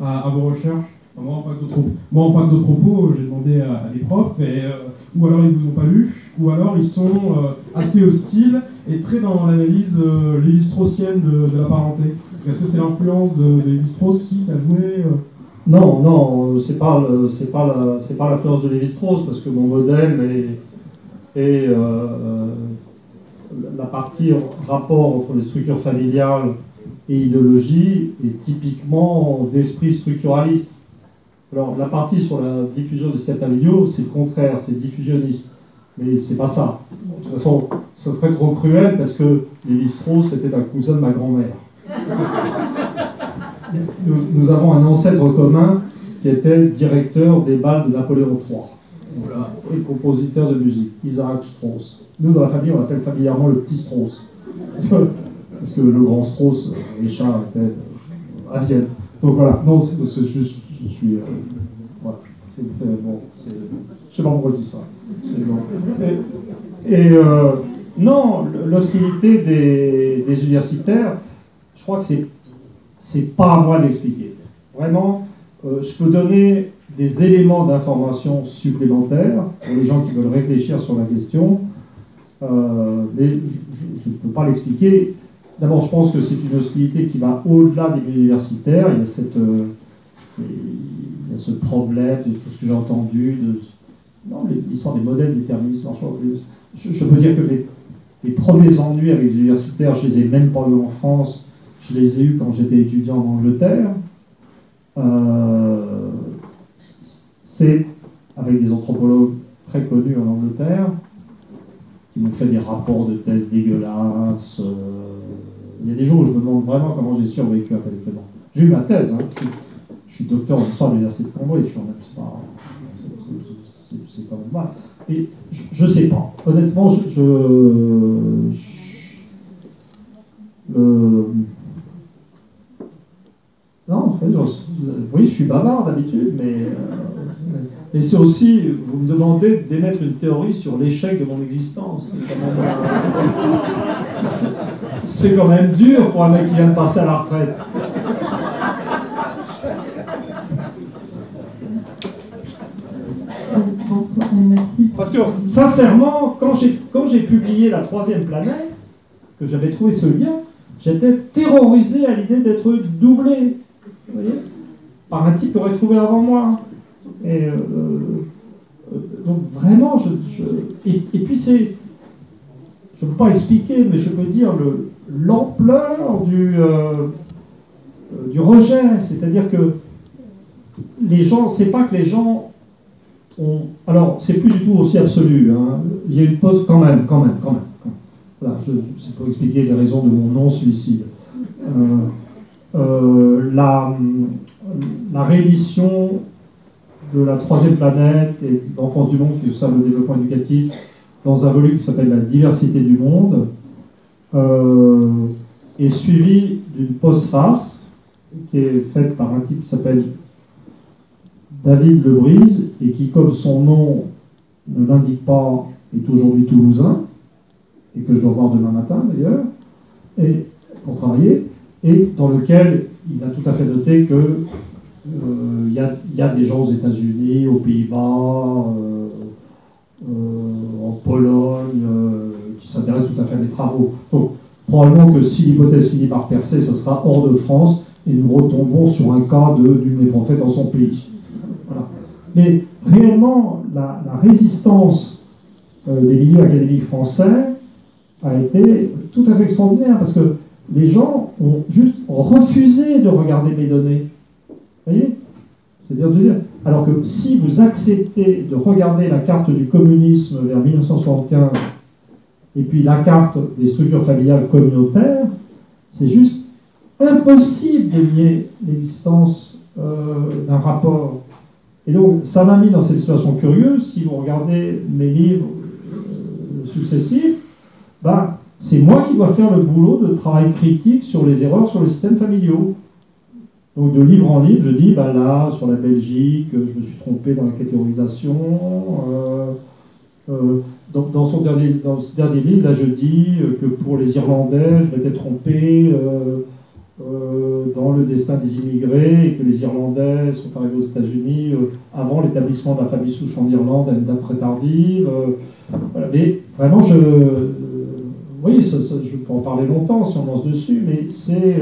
à vos recherches. Moi, en fac de tropo, j'ai demandé à des profs, ou alors ils ne vous ont pas lu, ou alors ils sont assez hostiles et très dans l'analyse lévi-straussienne de la parenté. Est-ce que c'est l'influence de Lévi-Strauss aussi qui a joué Non, c'est pas l'influence de Lévi-Strauss, parce que mon modèle est la partie rapport entre les structures familiales et idéologie est typiquement d'esprit structuraliste. Alors, la partie sur la diffusion des systèmes familiaux, c'est le contraire, c'est diffusionniste. Mais c'est pas ça. De toute façon, ça serait trop cruel parce que Lévi-Strauss était un cousin de ma grand-mère. Nous avons un ancêtre commun qui était le directeur des bals de Napoléon III et compositeur de musique, Isaac Strauss. Nous, dans la famille, on l'appelle familièrement le petit Strauss. Parce que le grand Strauss, Richard, était à Vienne. Donc voilà, non, c'est juste, je suis... voilà, bon, je sais pas pourquoi je dis ça. Non, l'hostilité des universitaires, je crois que c'est pas à moi de l'expliquer. Vraiment, je peux donner des éléments d'information supplémentaires pour les gens qui veulent réfléchir sur la question, mais je ne peux pas l'expliquer. D'abord, je pense que c'est une hostilité qui va au-delà des universitaires. Il y a ce problème de tout ce que j'ai entendu, l'histoire des modèles déterministes. Je peux dire que les premiers ennuis avec les universitaires, je les ai même pas eus en France. Je les ai eus quand j'étais étudiant en Angleterre. C'est avec des anthropologues très connus en Angleterre qui m'ont fait des rapports de thèse dégueulasses. Il y a des jours où je me demande vraiment comment j'ai survécu intellectuellement. J'ai eu ma thèse, hein. Je suis docteur en histoire de l'université de Cambridge, c'est quand même mal. Et je ne sais pas. Honnêtement, non, en fait, oui, je suis bavard d'habitude, mais c'est aussi, vous me demandez d'émettre une théorie sur l'échec de mon existence. C'est quand même dur pour un mec qui vient de passer à la retraite. Parce que, sincèrement, quand j'ai publié La Troisième Planète, que j'avais trouvé ce lien, j'étais terrorisé à l'idée d'être doublé, vous voyez, par un type qui aurait trouvé avant moi. Et donc vraiment, et puis c'est, je ne peux pas expliquer, mais je peux dire l'ampleur du rejet, c'est-à-dire que les gens, c'est pas que les gens ont, alors c'est plus du tout aussi absolu, hein. Il y a une pause quand même. Voilà, c'est pour expliquer les raisons de mon non-suicide. La réédition de La Troisième Planète et d'Enfance du Monde, qui observe le développement éducatif, dans un volume qui s'appelle La Diversité du Monde, est suivie d'une postface qui est faite par un type qui s'appelle David Lebrise et qui, comme son nom ne l'indique pas, est aujourd'hui toulousain, et que je dois voir demain matin d'ailleurs, et pour travailler, et dans lequel il a tout à fait noté que il y a des gens aux États-Unis, aux Pays-Bas, en Pologne, qui s'intéressent tout à fait à des travaux. Donc, probablement que si l'hypothèse finit par percer, ça sera hors de France, et nous retombons sur un cas de nul n'est prophète dans son pays. Voilà. Mais réellement, la résistance des milieux académiques français a été tout à fait extraordinaire, parce que les gens ont juste refusé de regarder mes données. Vous voyez ? C'est-à-dire de dire, alors que si vous acceptez de regarder la carte du communisme vers 1975 et puis la carte des structures familiales communautaires, c'est juste impossible de nier l'existence d'un rapport. Et donc, ça m'a mis dans cette situation curieuse. Si vous regardez mes livres successifs, bah, c'est moi qui dois faire le boulot de travail critique sur les erreurs sur les systèmes familiaux. Donc, de livre en livre, je dis, bah là, sur la Belgique, je me suis trompé dans la catégorisation. Dans ce dernier livre, là, je dis que pour les Irlandais, je m'étais trompé dans le destin des immigrés et que les Irlandais sont arrivés aux États-Unis avant l'établissement de la famille souche en Irlande à une date très tardive. Voilà. Mais vraiment, oui, je peux en parler longtemps si on lance dessus, mais c'est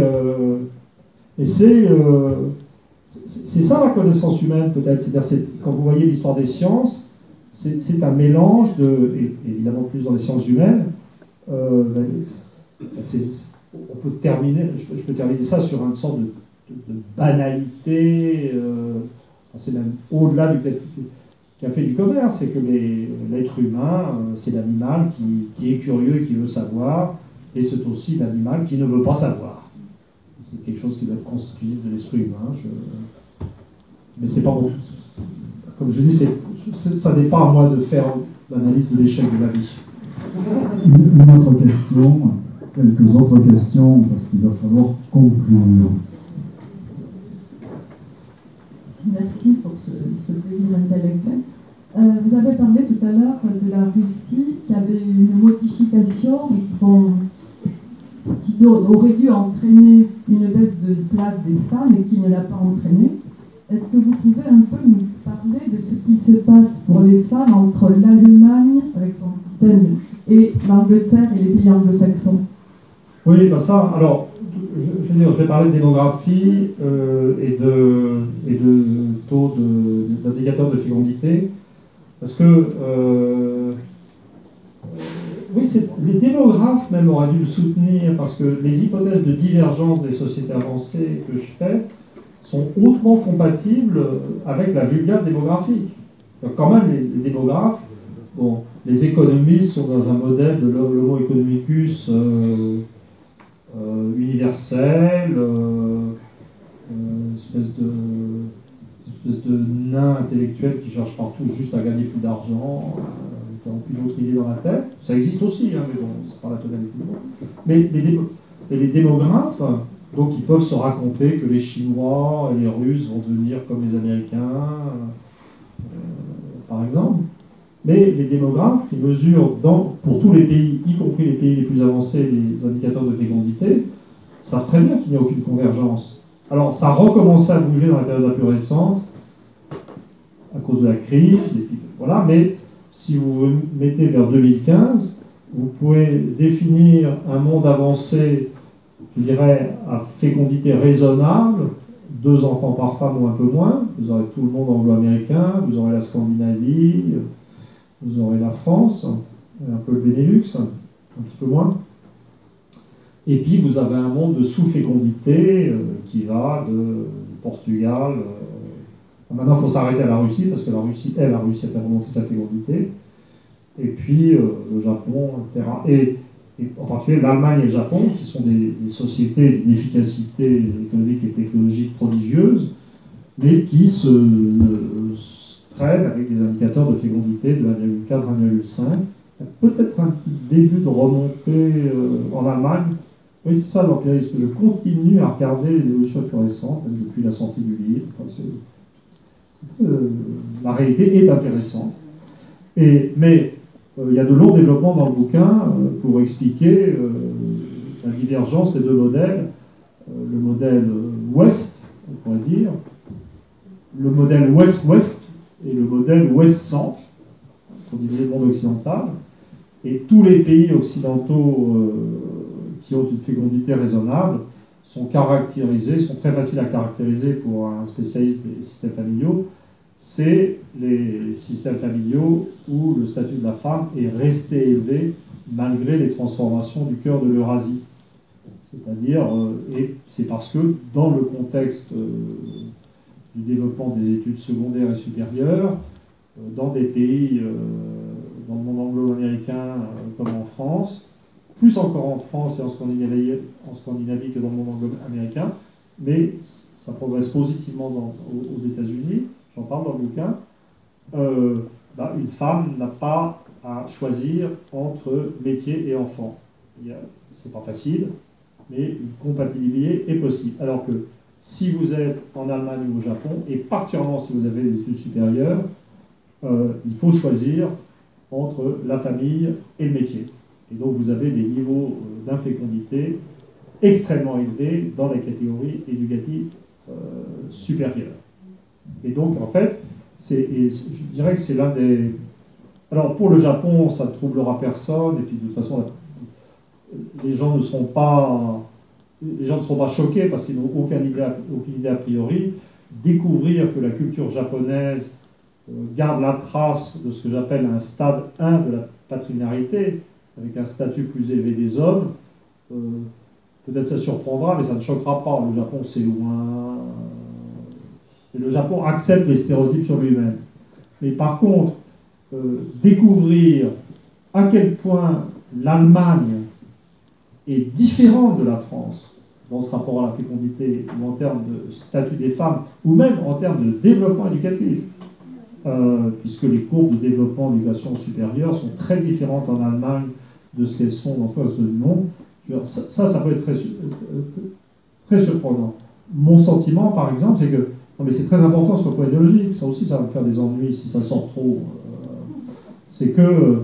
ça la connaissance humaine peut-être. C'est-à-dire, quand vous voyez l'histoire des sciences, c'est un mélange et évidemment plus dans les sciences humaines. On peut terminer, je peux terminer ça sur une sorte de banalité. C'est même au-delà du café du commerce, c'est que l'être humain, c'est l'animal qui est curieux et qui veut savoir, et c'est aussi l'animal qui ne veut pas savoir. C'est quelque chose qui doit être constitutif de l'esprit humain. Mais c'est pas bon. Comme je dis, ça n'est pas à moi de faire l'analyse de l'échec de la vie. Une autre question, quelques autres questions, parce qu'il va falloir conclure. Merci pour ce plaisir intellectuel. Vous avez parlé tout à l'heure de la Russie qui avait une modification qui aurait dû entraîner une baisse de place des femmes et qui ne l'a pas entraîné. Est-ce que vous pouvez un peu nous parler de ce qui se passe pour les femmes entre l'Allemagne, avec son système, et l'Angleterre et les pays anglo-saxons? Oui, bah ça, alors, je vais parler de démographie et de taux d'indicateurs de fécondité, parce que oui, les démographes même auraient dû le soutenir, parce que les hypothèses de divergence des sociétés avancées que je fais sont hautement compatibles avec la vulgate démographique. Donc, quand même, les démographes, bon, les économistes sont dans un modèle de l'homo economicus universel, espèce de nain intellectuel qui cherche partout juste à gagner plus d'argent, qui n'a aucune autre idée dans la tête. Ça existe aussi, hein, mais bon, c'est pas la totalité du monde. Mais les démographes, donc ils peuvent se raconter que les Chinois et les Russes vont devenir comme les Américains, par exemple. Mais les démographes qui mesurent pour tous les pays, y compris les pays les plus avancés, les indicateurs de fécondité, savent très bien qu'il n'y a aucune convergence. Alors ça a recommencé à bouger dans la période la plus récente, à cause de la crise, et puis, voilà, mais si vous vous mettez vers 2015, vous pouvez définir un monde avancé, je dirais, à fécondité raisonnable, 2 enfants par femme ou un peu moins. Vous aurez tout le monde anglo-américain, vous aurez la Scandinavie, vous aurez la France, un peu le Benelux, un petit peu moins. Et puis vous avez un monde de sous-fécondité qui va de Portugal. Maintenant, il faut s'arrêter à la Russie, parce que la Russie a fait remonter sa fécondité. Et puis le Japon, etc. Et en particulier l'Allemagne et le Japon, qui sont des sociétés d'une efficacité économique et technologique prodigieuse, mais qui se traînent avec des indicateurs de fécondité de 1,4, 1,5. Il y a peut-être un petit début de remontée en Allemagne. Oui, c'est ça l'empirisme. Je continue à regarder les évolutions plus récentes, même depuis la sortie du livre. La réalité est intéressante. Mais il y a de longs développements dans le bouquin pour expliquer la divergence des 2 modèles. Le modèle Ouest, on pourrait dire, le modèle Ouest-Ouest et le modèle Ouest-Centre, pour diviser le monde occidental. Et tous les pays occidentaux qui ont une fécondité raisonnable sont caractérisés, sont très faciles à caractériser pour un spécialiste des systèmes familiaux. C'est les systèmes familiaux où le statut de la femme est resté élevé malgré les transformations du cœur de l'Eurasie. C'est-à-dire, et c'est parce que dans le contexte du développement des études secondaires et supérieures dans des pays, dans le monde anglo-américain comme en France, plus encore en France et en Scandinavie que dans le monde anglo-américain, mais ça progresse positivement aux États-Unis, j'en parle dans le bouquin. Une femme n'a pas à choisir entre métier et enfant. C'est pas facile, mais une compatibilité est possible. Alors que si vous êtes en Allemagne ou au Japon, et particulièrement si vous avez des études supérieures, il faut choisir entre la famille et le métier. Et donc vous avez des niveaux d'infécondité extrêmement élevés dans la catégorie éducative supérieure. Et donc en fait, je dirais que c'est l'un des... Alors pour le Japon, ça ne troublera personne, et puis de toute façon, les gens ne seront pas choqués parce qu'ils n'ont aucune idée a priori. Découvrir que la culture japonaise garde la trace de ce que j'appelle un stade 1 de la patrinarité, avec un statut plus élevé des hommes, peut-être ça surprendra, mais ça ne choquera pas. Le Japon, c'est loin. Et le Japon accepte les stéréotypes sur lui-même. Mais par contre, découvrir à quel point l'Allemagne est différente de la France dans ce rapport à la fécondité, ou en termes de statut des femmes, ou même en termes de développement éducatif, puisque les courbes de développement d'éducation supérieure sont très différentes en Allemagne de ce qu'elles sont dans le reste du monde. Ça peut être très surprenant. Mon sentiment, par exemple, c'est que non, mais c'est très important sur le point idéologique. Ça aussi, ça va me faire des ennuis si ça sort trop. C'est que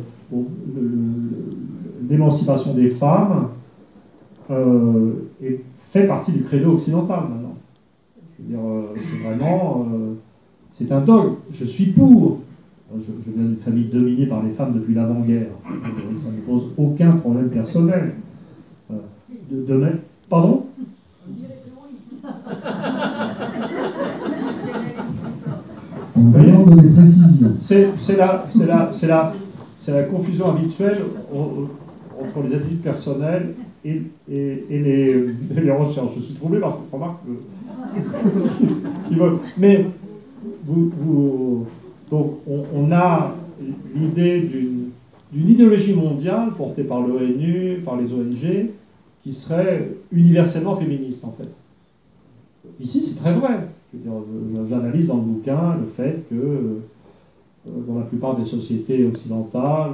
l'émancipation des femmes fait partie du credo occidental maintenant. Je veux dire, c'est vraiment... c'est un dogme. Je suis pour. Je viens d'une famille dominée par les femmes depuis l'avant-guerre. Ça ne pose aucun problème personnel. Pardon ? On demande des précisions. C'est la confusion habituelle entre les attitudes personnelles et les recherches. Je suis troublé parce que je remarque que... Mais donc on a l'idée d'une idéologie mondiale portée par l'ONU, par les ONG, qui serait universellement féministe en fait. Ici, c'est très vrai. J'analyse dans le bouquin le fait que dans la plupart des sociétés occidentales,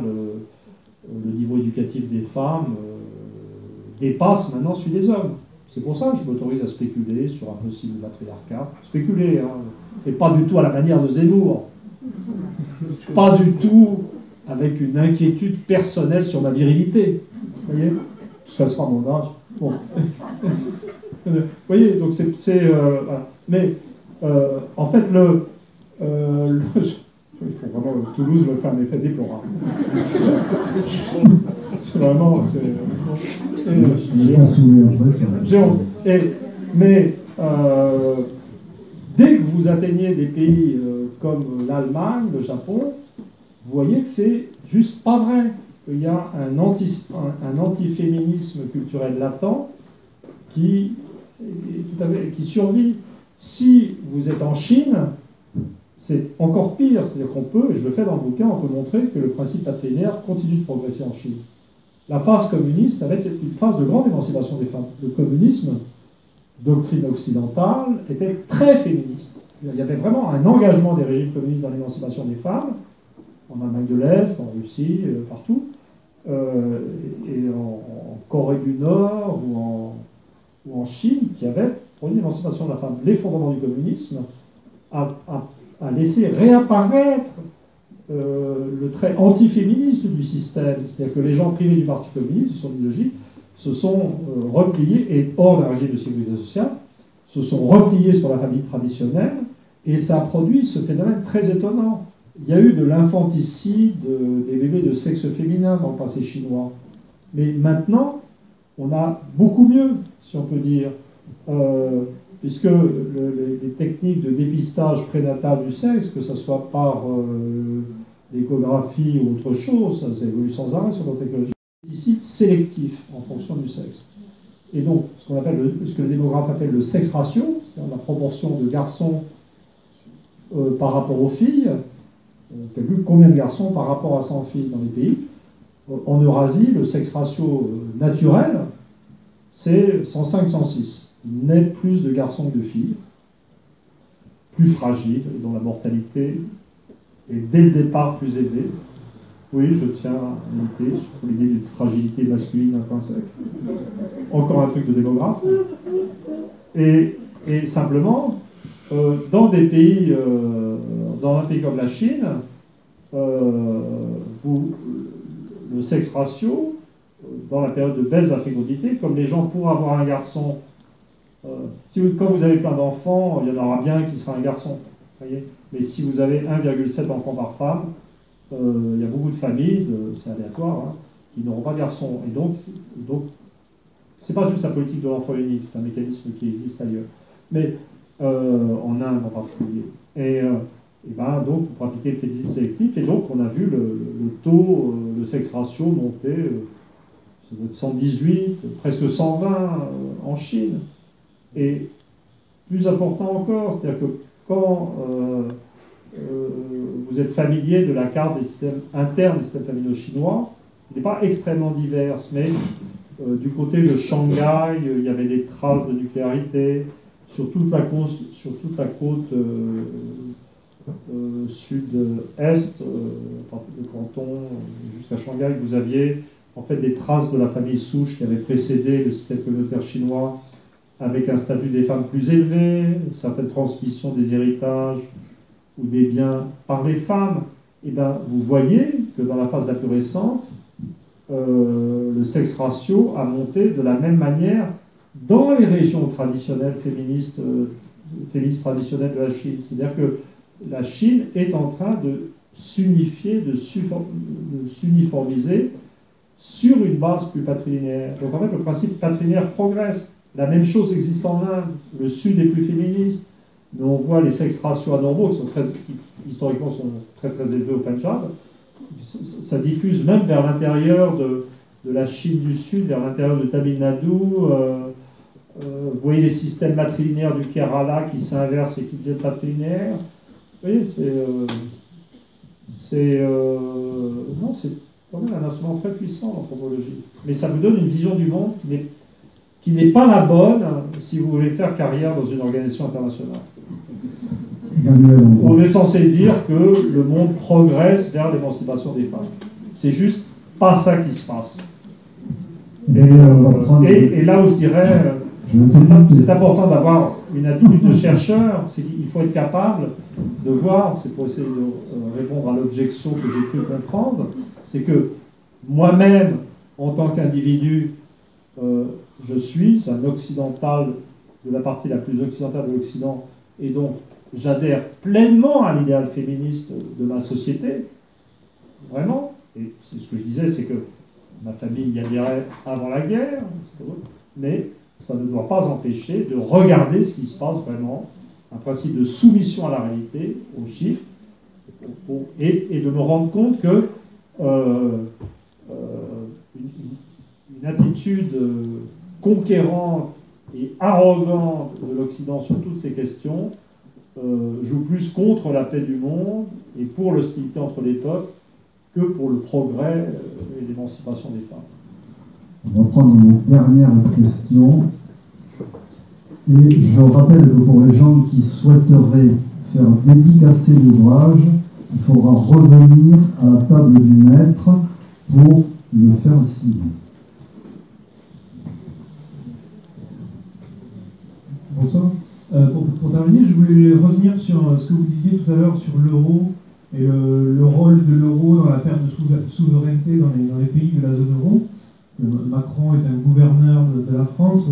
le niveau éducatif des femmes dépasse maintenant celui des hommes. C'est pour ça que je m'autorise à spéculer sur un possible matriarcat. Spéculer, hein, et pas du tout à la manière de Zemmour. Pas du tout avec une inquiétude personnelle sur ma virilité. Vous voyez ? Ça sera mon âge. Bon. Vous voyez, donc voilà. Mais en fait, il faut vraiment Toulouse me fait un effet déplorable. C'est vraiment... J'ai honte. Mais dès que vous atteignez des pays comme l'Allemagne, le Japon, vous voyez que c'est juste pas vrai. Il y a un antiféminisme culturel latent qui survit. Si vous êtes en Chine, c'est encore pire. C'est-à-dire qu'on peut, et je le fais dans le bouquin, on peut montrer que le principe patrilinéaire continue de progresser en Chine. La phase communiste, avec une phase de grande émancipation des femmes. Le communisme, doctrine occidentale, était très féministe. Il y avait vraiment un engagement des régimes communistes dans l'émancipation des femmes, en Allemagne de l'Est, en Russie, partout, et en Corée du Nord ou en Chine, qui avait produit l'émancipation de la femme. L'effondrement du communisme a laissé réapparaître le trait antiféministe du système. C'est-à-dire que les gens privés du Parti communiste, de son idéologie, se sont repliés, et hors d'un régime de sécurité sociale, se sont repliés sur la famille traditionnelle, et ça a produit ce phénomène très étonnant. Il y a eu de l'infanticide des bébés de sexe féminin dans le passé chinois. Mais maintenant, on a beaucoup mieux, si on peut dire, puisque les techniques de dépistage prénatal du sexe, que ce soit par l'échographie ou autre chose, ça évolue sans arrêt sur la technologie, déficit sélectif en fonction du sexe. Et donc, ce que le démographe appelle le sexe ratio, c'est-à-dire la proportion de garçons par rapport aux filles. On calcule combien de garçons par rapport à 100 filles dans les pays. En Eurasie, le sexe ratio naturel, c'est 105-106. Net plus de garçons que de filles, plus fragiles, et dont la mortalité est dès le départ plus élevée. Oui, je tiens à militer sur l'idée d'une fragilité masculine intrinsèque. Encore un truc de démographe. Et simplement, dans des pays, dans un pays comme la Chine, le sexe ratio, dans la période de baisse de la fécondité, comme les gens pour avoir un garçon, quand vous avez plein d'enfants, il y en aura bien qui sera un garçon. Voyez, mais si vous avez 1,7 enfants par femme, il y a beaucoup de familles, c'est aléatoire, hein, qui n'auront pas de garçons. Et donc c'est pas juste la politique de l'enfant unique, c'est un mécanisme qui existe ailleurs. Mais en Inde en particulier. Et donc, vous pratiquez le féticide sélectif, et donc on a vu le taux, le sexe ratio monter, ça doit être 118, presque 120 en Chine. Et plus important encore, c'est-à-dire que quand vous êtes familier de la carte des systèmes internes des systèmes familiaux chinois, il n'est pas extrêmement divers, mais du côté de Shanghai, il y avait des traces de nucléarité. Sur toute la côte sud-est, le canton jusqu'à Shanghai, vous aviez en fait des traces de la famille souche qui avait précédé le système communautaire chinois, avec un statut des femmes plus élevé, une certaine transmission des héritages ou des biens par les femmes. Et bien, vous voyez que dans la phase la plus récente, le sexe ratio a monté de la même manière dans les régions traditionnelles féministes traditionnelles de la Chine. C'est-à-dire que la Chine est en train de s'unifier, de s'uniformiser sur une base plus patrilinéaire. Donc en fait, le principe patrilinéaire progresse. La même chose existe en Inde. Le Sud est plus féministe, mais on voit les sexes ratios anormaux qui historiquement sont très très élevés au Punjab. Ça diffuse même vers l'intérieur de la Chine du Sud, vers l'intérieur de Tamil Nadu. Vous voyez les systèmes matrilinéaires du Kerala qui s'inversent et qui deviennent patrilinéaires. Vous voyez, c'est quand même un instrument très puissant, l'anthropologie. Mais ça vous donne une vision du monde qui n'est pas la bonne si vous voulez faire carrière dans une organisation internationale. On est censé dire que le monde progresse vers l'émancipation des femmes. C'est juste pas ça qui se passe. Et là où je dirais, c'est important d'avoir une attitude de chercheur, c'est qu'il faut être capable de voir, c'est pour essayer de répondre à l'objection que j'ai pu comprendre, c'est que moi-même, en tant qu'individu, je suis un occidental de la partie la plus occidentale de l'Occident, et donc j'adhère pleinement à l'idéal féministe de ma société, vraiment, et c'est ce que je disais, c'est que ma famille y adhérait avant la guerre, mais ça ne doit pas empêcher de regarder ce qui se passe vraiment, un principe de soumission à la réalité, aux chiffres, et de me rendre compte que une attitude conquérante et arrogante de l'Occident sur toutes ces questions joue plus contre la paix du monde et pour l'hostilité entre les peuples que pour le progrès et l'émancipation des femmes. On va prendre une dernière question. Et je rappelle que pour les gens qui souhaiteraient faire dédicacer l'ouvrage, il faudra revenir à la table du maître pour le faire signer. Bonsoir. Pour terminer, je voulais revenir sur ce que vous disiez tout à l'heure sur l'euro et le rôle de l'euro dans la perte de souveraineté dans les pays de la zone euro. Macron est un gouverneur de la France.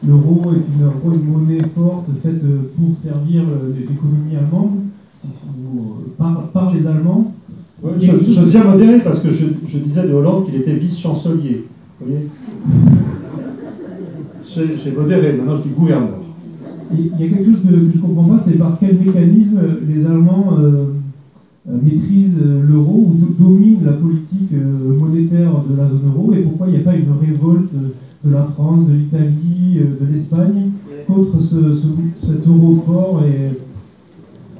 L'euro est une monnaie forte faite pour servir l'économie allemande par les Allemands. Ouais, je tiens à modérer parce que je disais de Hollande qu'il était vice-chancelier. Vous voyez, j'ai modéré, maintenant je dis gouverneur. Il y a quelque chose que je ne comprends pas, c'est par quel mécanisme les Allemands maîtrisent l'euro ou dominent la politique monétaire de la zone euro, et pourquoi il n'y a pas une révolte de la France, de l'Italie, de l'Espagne contre cet euro fort.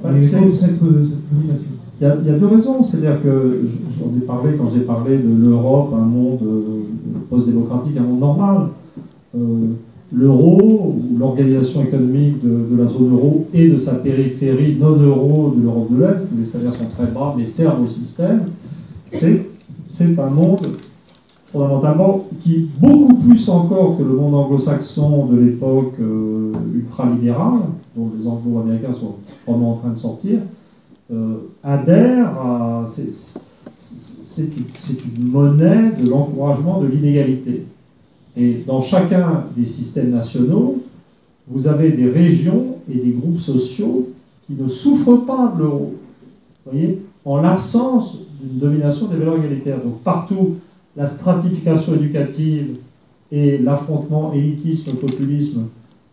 cette domination. Il y a deux raisons. C'est-à-dire que j'en ai parlé quand j'ai parlé de l'Europe, un monde post-démocratique, un monde normal. L'euro, ou l'organisation économique de la zone euro et de sa périphérie non-euro de l'Europe de l'Est, où les salaires sont très bas mais servent au système, c'est un monde fondamentalement qui, beaucoup plus encore que le monde anglo-saxon de l'époque ultralibérale, dont les anglo-américains sont vraiment en train de sortir, adhère à... C'est une monnaie de l'encouragement de l'inégalité. Et dans chacun des systèmes nationaux, vous avez des régions et des groupes sociaux qui ne souffrent pas de l'euro. Vous voyez, en l'absence d'une domination des valeurs égalitaires. Donc partout, la stratification éducative et l'affrontement élitisme-populisme,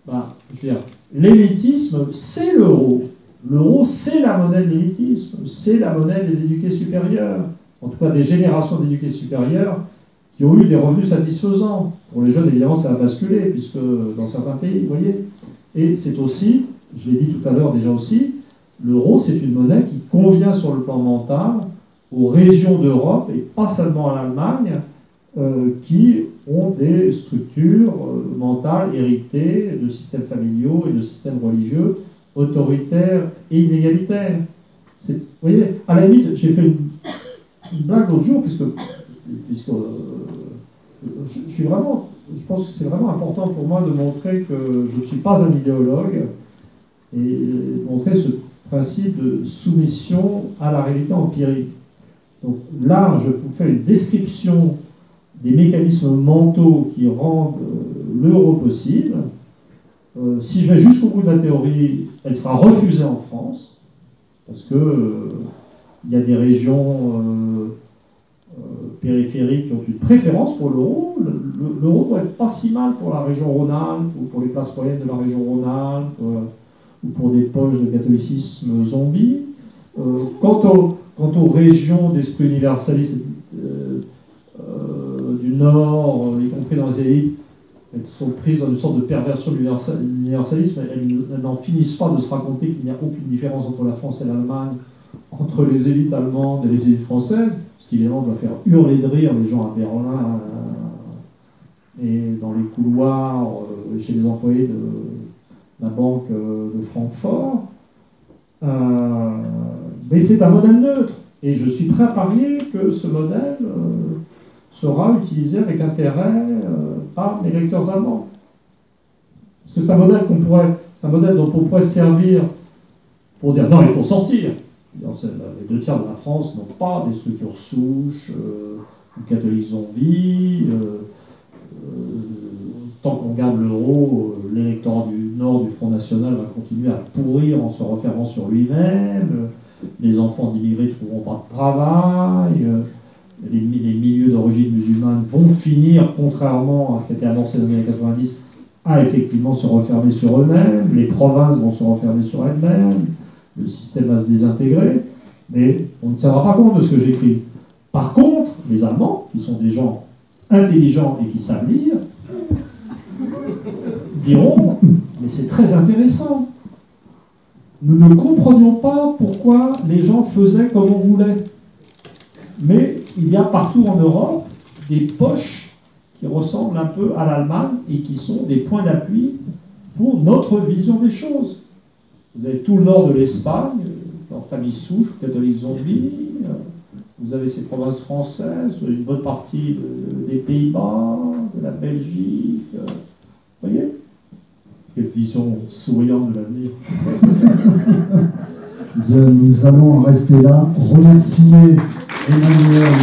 je veux dire, l'élitisme, c'est l'euro. L'euro, c'est la monnaie de l'élitisme, c'est la monnaie des éduqués supérieurs, en tout cas des générations d'éduqués supérieurs qui ont eu des revenus satisfaisants. Pour les jeunes, évidemment, ça a basculé, puisque dans certains pays, vous voyez. Et c'est aussi, je l'ai dit tout à l'heure déjà aussi, l'euro, c'est une monnaie qui convient sur le plan mental aux régions d'Europe, et pas seulement à l'Allemagne, qui ont des structures mentales héritées de systèmes familiaux et de systèmes religieux autoritaires et inégalitaires. Vous voyez, à la limite, j'ai fait une blague l'autre jour, puisque je pense que c'est vraiment important pour moi de montrer que je ne suis pas un idéologue et de montrer ce principe de soumission à la réalité empirique. Donc là, je vous fais une description des mécanismes mentaux qui rendent l'euro possible. Si je vais jusqu'au bout de la théorie, elle sera refusée en France, parce que il y a des régions périphériques qui ont une préférence pour l'euro. L'euro doit être pas si mal pour la région Rhône-Alpes, ou pour les classes moyennes de la région Rhône-Alpes, ou pour des poches de catholicisme zombie. Quant aux régions d'esprit universaliste du Nord, y compris dans les élites, elles sont prises dans une sorte de perversion de l'universalisme. Elles n'en finissent pas de se raconter qu'il n'y a aucune différence entre la France et l'Allemagne, entre les élites allemandes et les élites françaises, ce qui évidemment doit faire hurler de rire les gens à Berlin et dans les couloirs chez les employés de la banque de Francfort. Mais c'est un modèle neutre, et je suis prêt à parier que ce modèle sera utilisé avec intérêt par les lecteurs allemands. Parce que c'est un modèle dont on pourrait se servir pour dire non, il faut sortir. Les 2/3 de la France n'ont pas des structures souches, catholiques zombies. Tant qu'on garde l'euro, l'électorat du Nord du Front National va continuer à pourrir en se refermant sur lui-même. Les enfants d'immigrés ne trouveront pas de travail. Les milieux d'origine musulmane vont finir, contrairement à ce qui a été annoncé dans les années 90, à effectivement se refermer sur eux-mêmes. Les provinces vont se refermer sur elles-mêmes. Le système va se désintégrer. Mais on ne tiendra pas compte de ce que j'écris. Par contre, les Allemands, qui sont des gens intelligents et qui savent lire, diront « mais c'est très intéressant. Nous ne comprenions pas pourquoi les gens faisaient comme on voulait. Mais il y a partout en Europe des poches qui ressemblent un peu à l'Allemagne et qui sont des points d'appui pour notre vision des choses. Vous avez tout le nord de l'Espagne, en famille souche, catholique zombie. Vous avez ces provinces françaises, une bonne partie des Pays-Bas, de la Belgique. Vous voyez ? Quelle vision souriante de l'avenir. Bien, nous allons rester là. Remercier Emmanuel.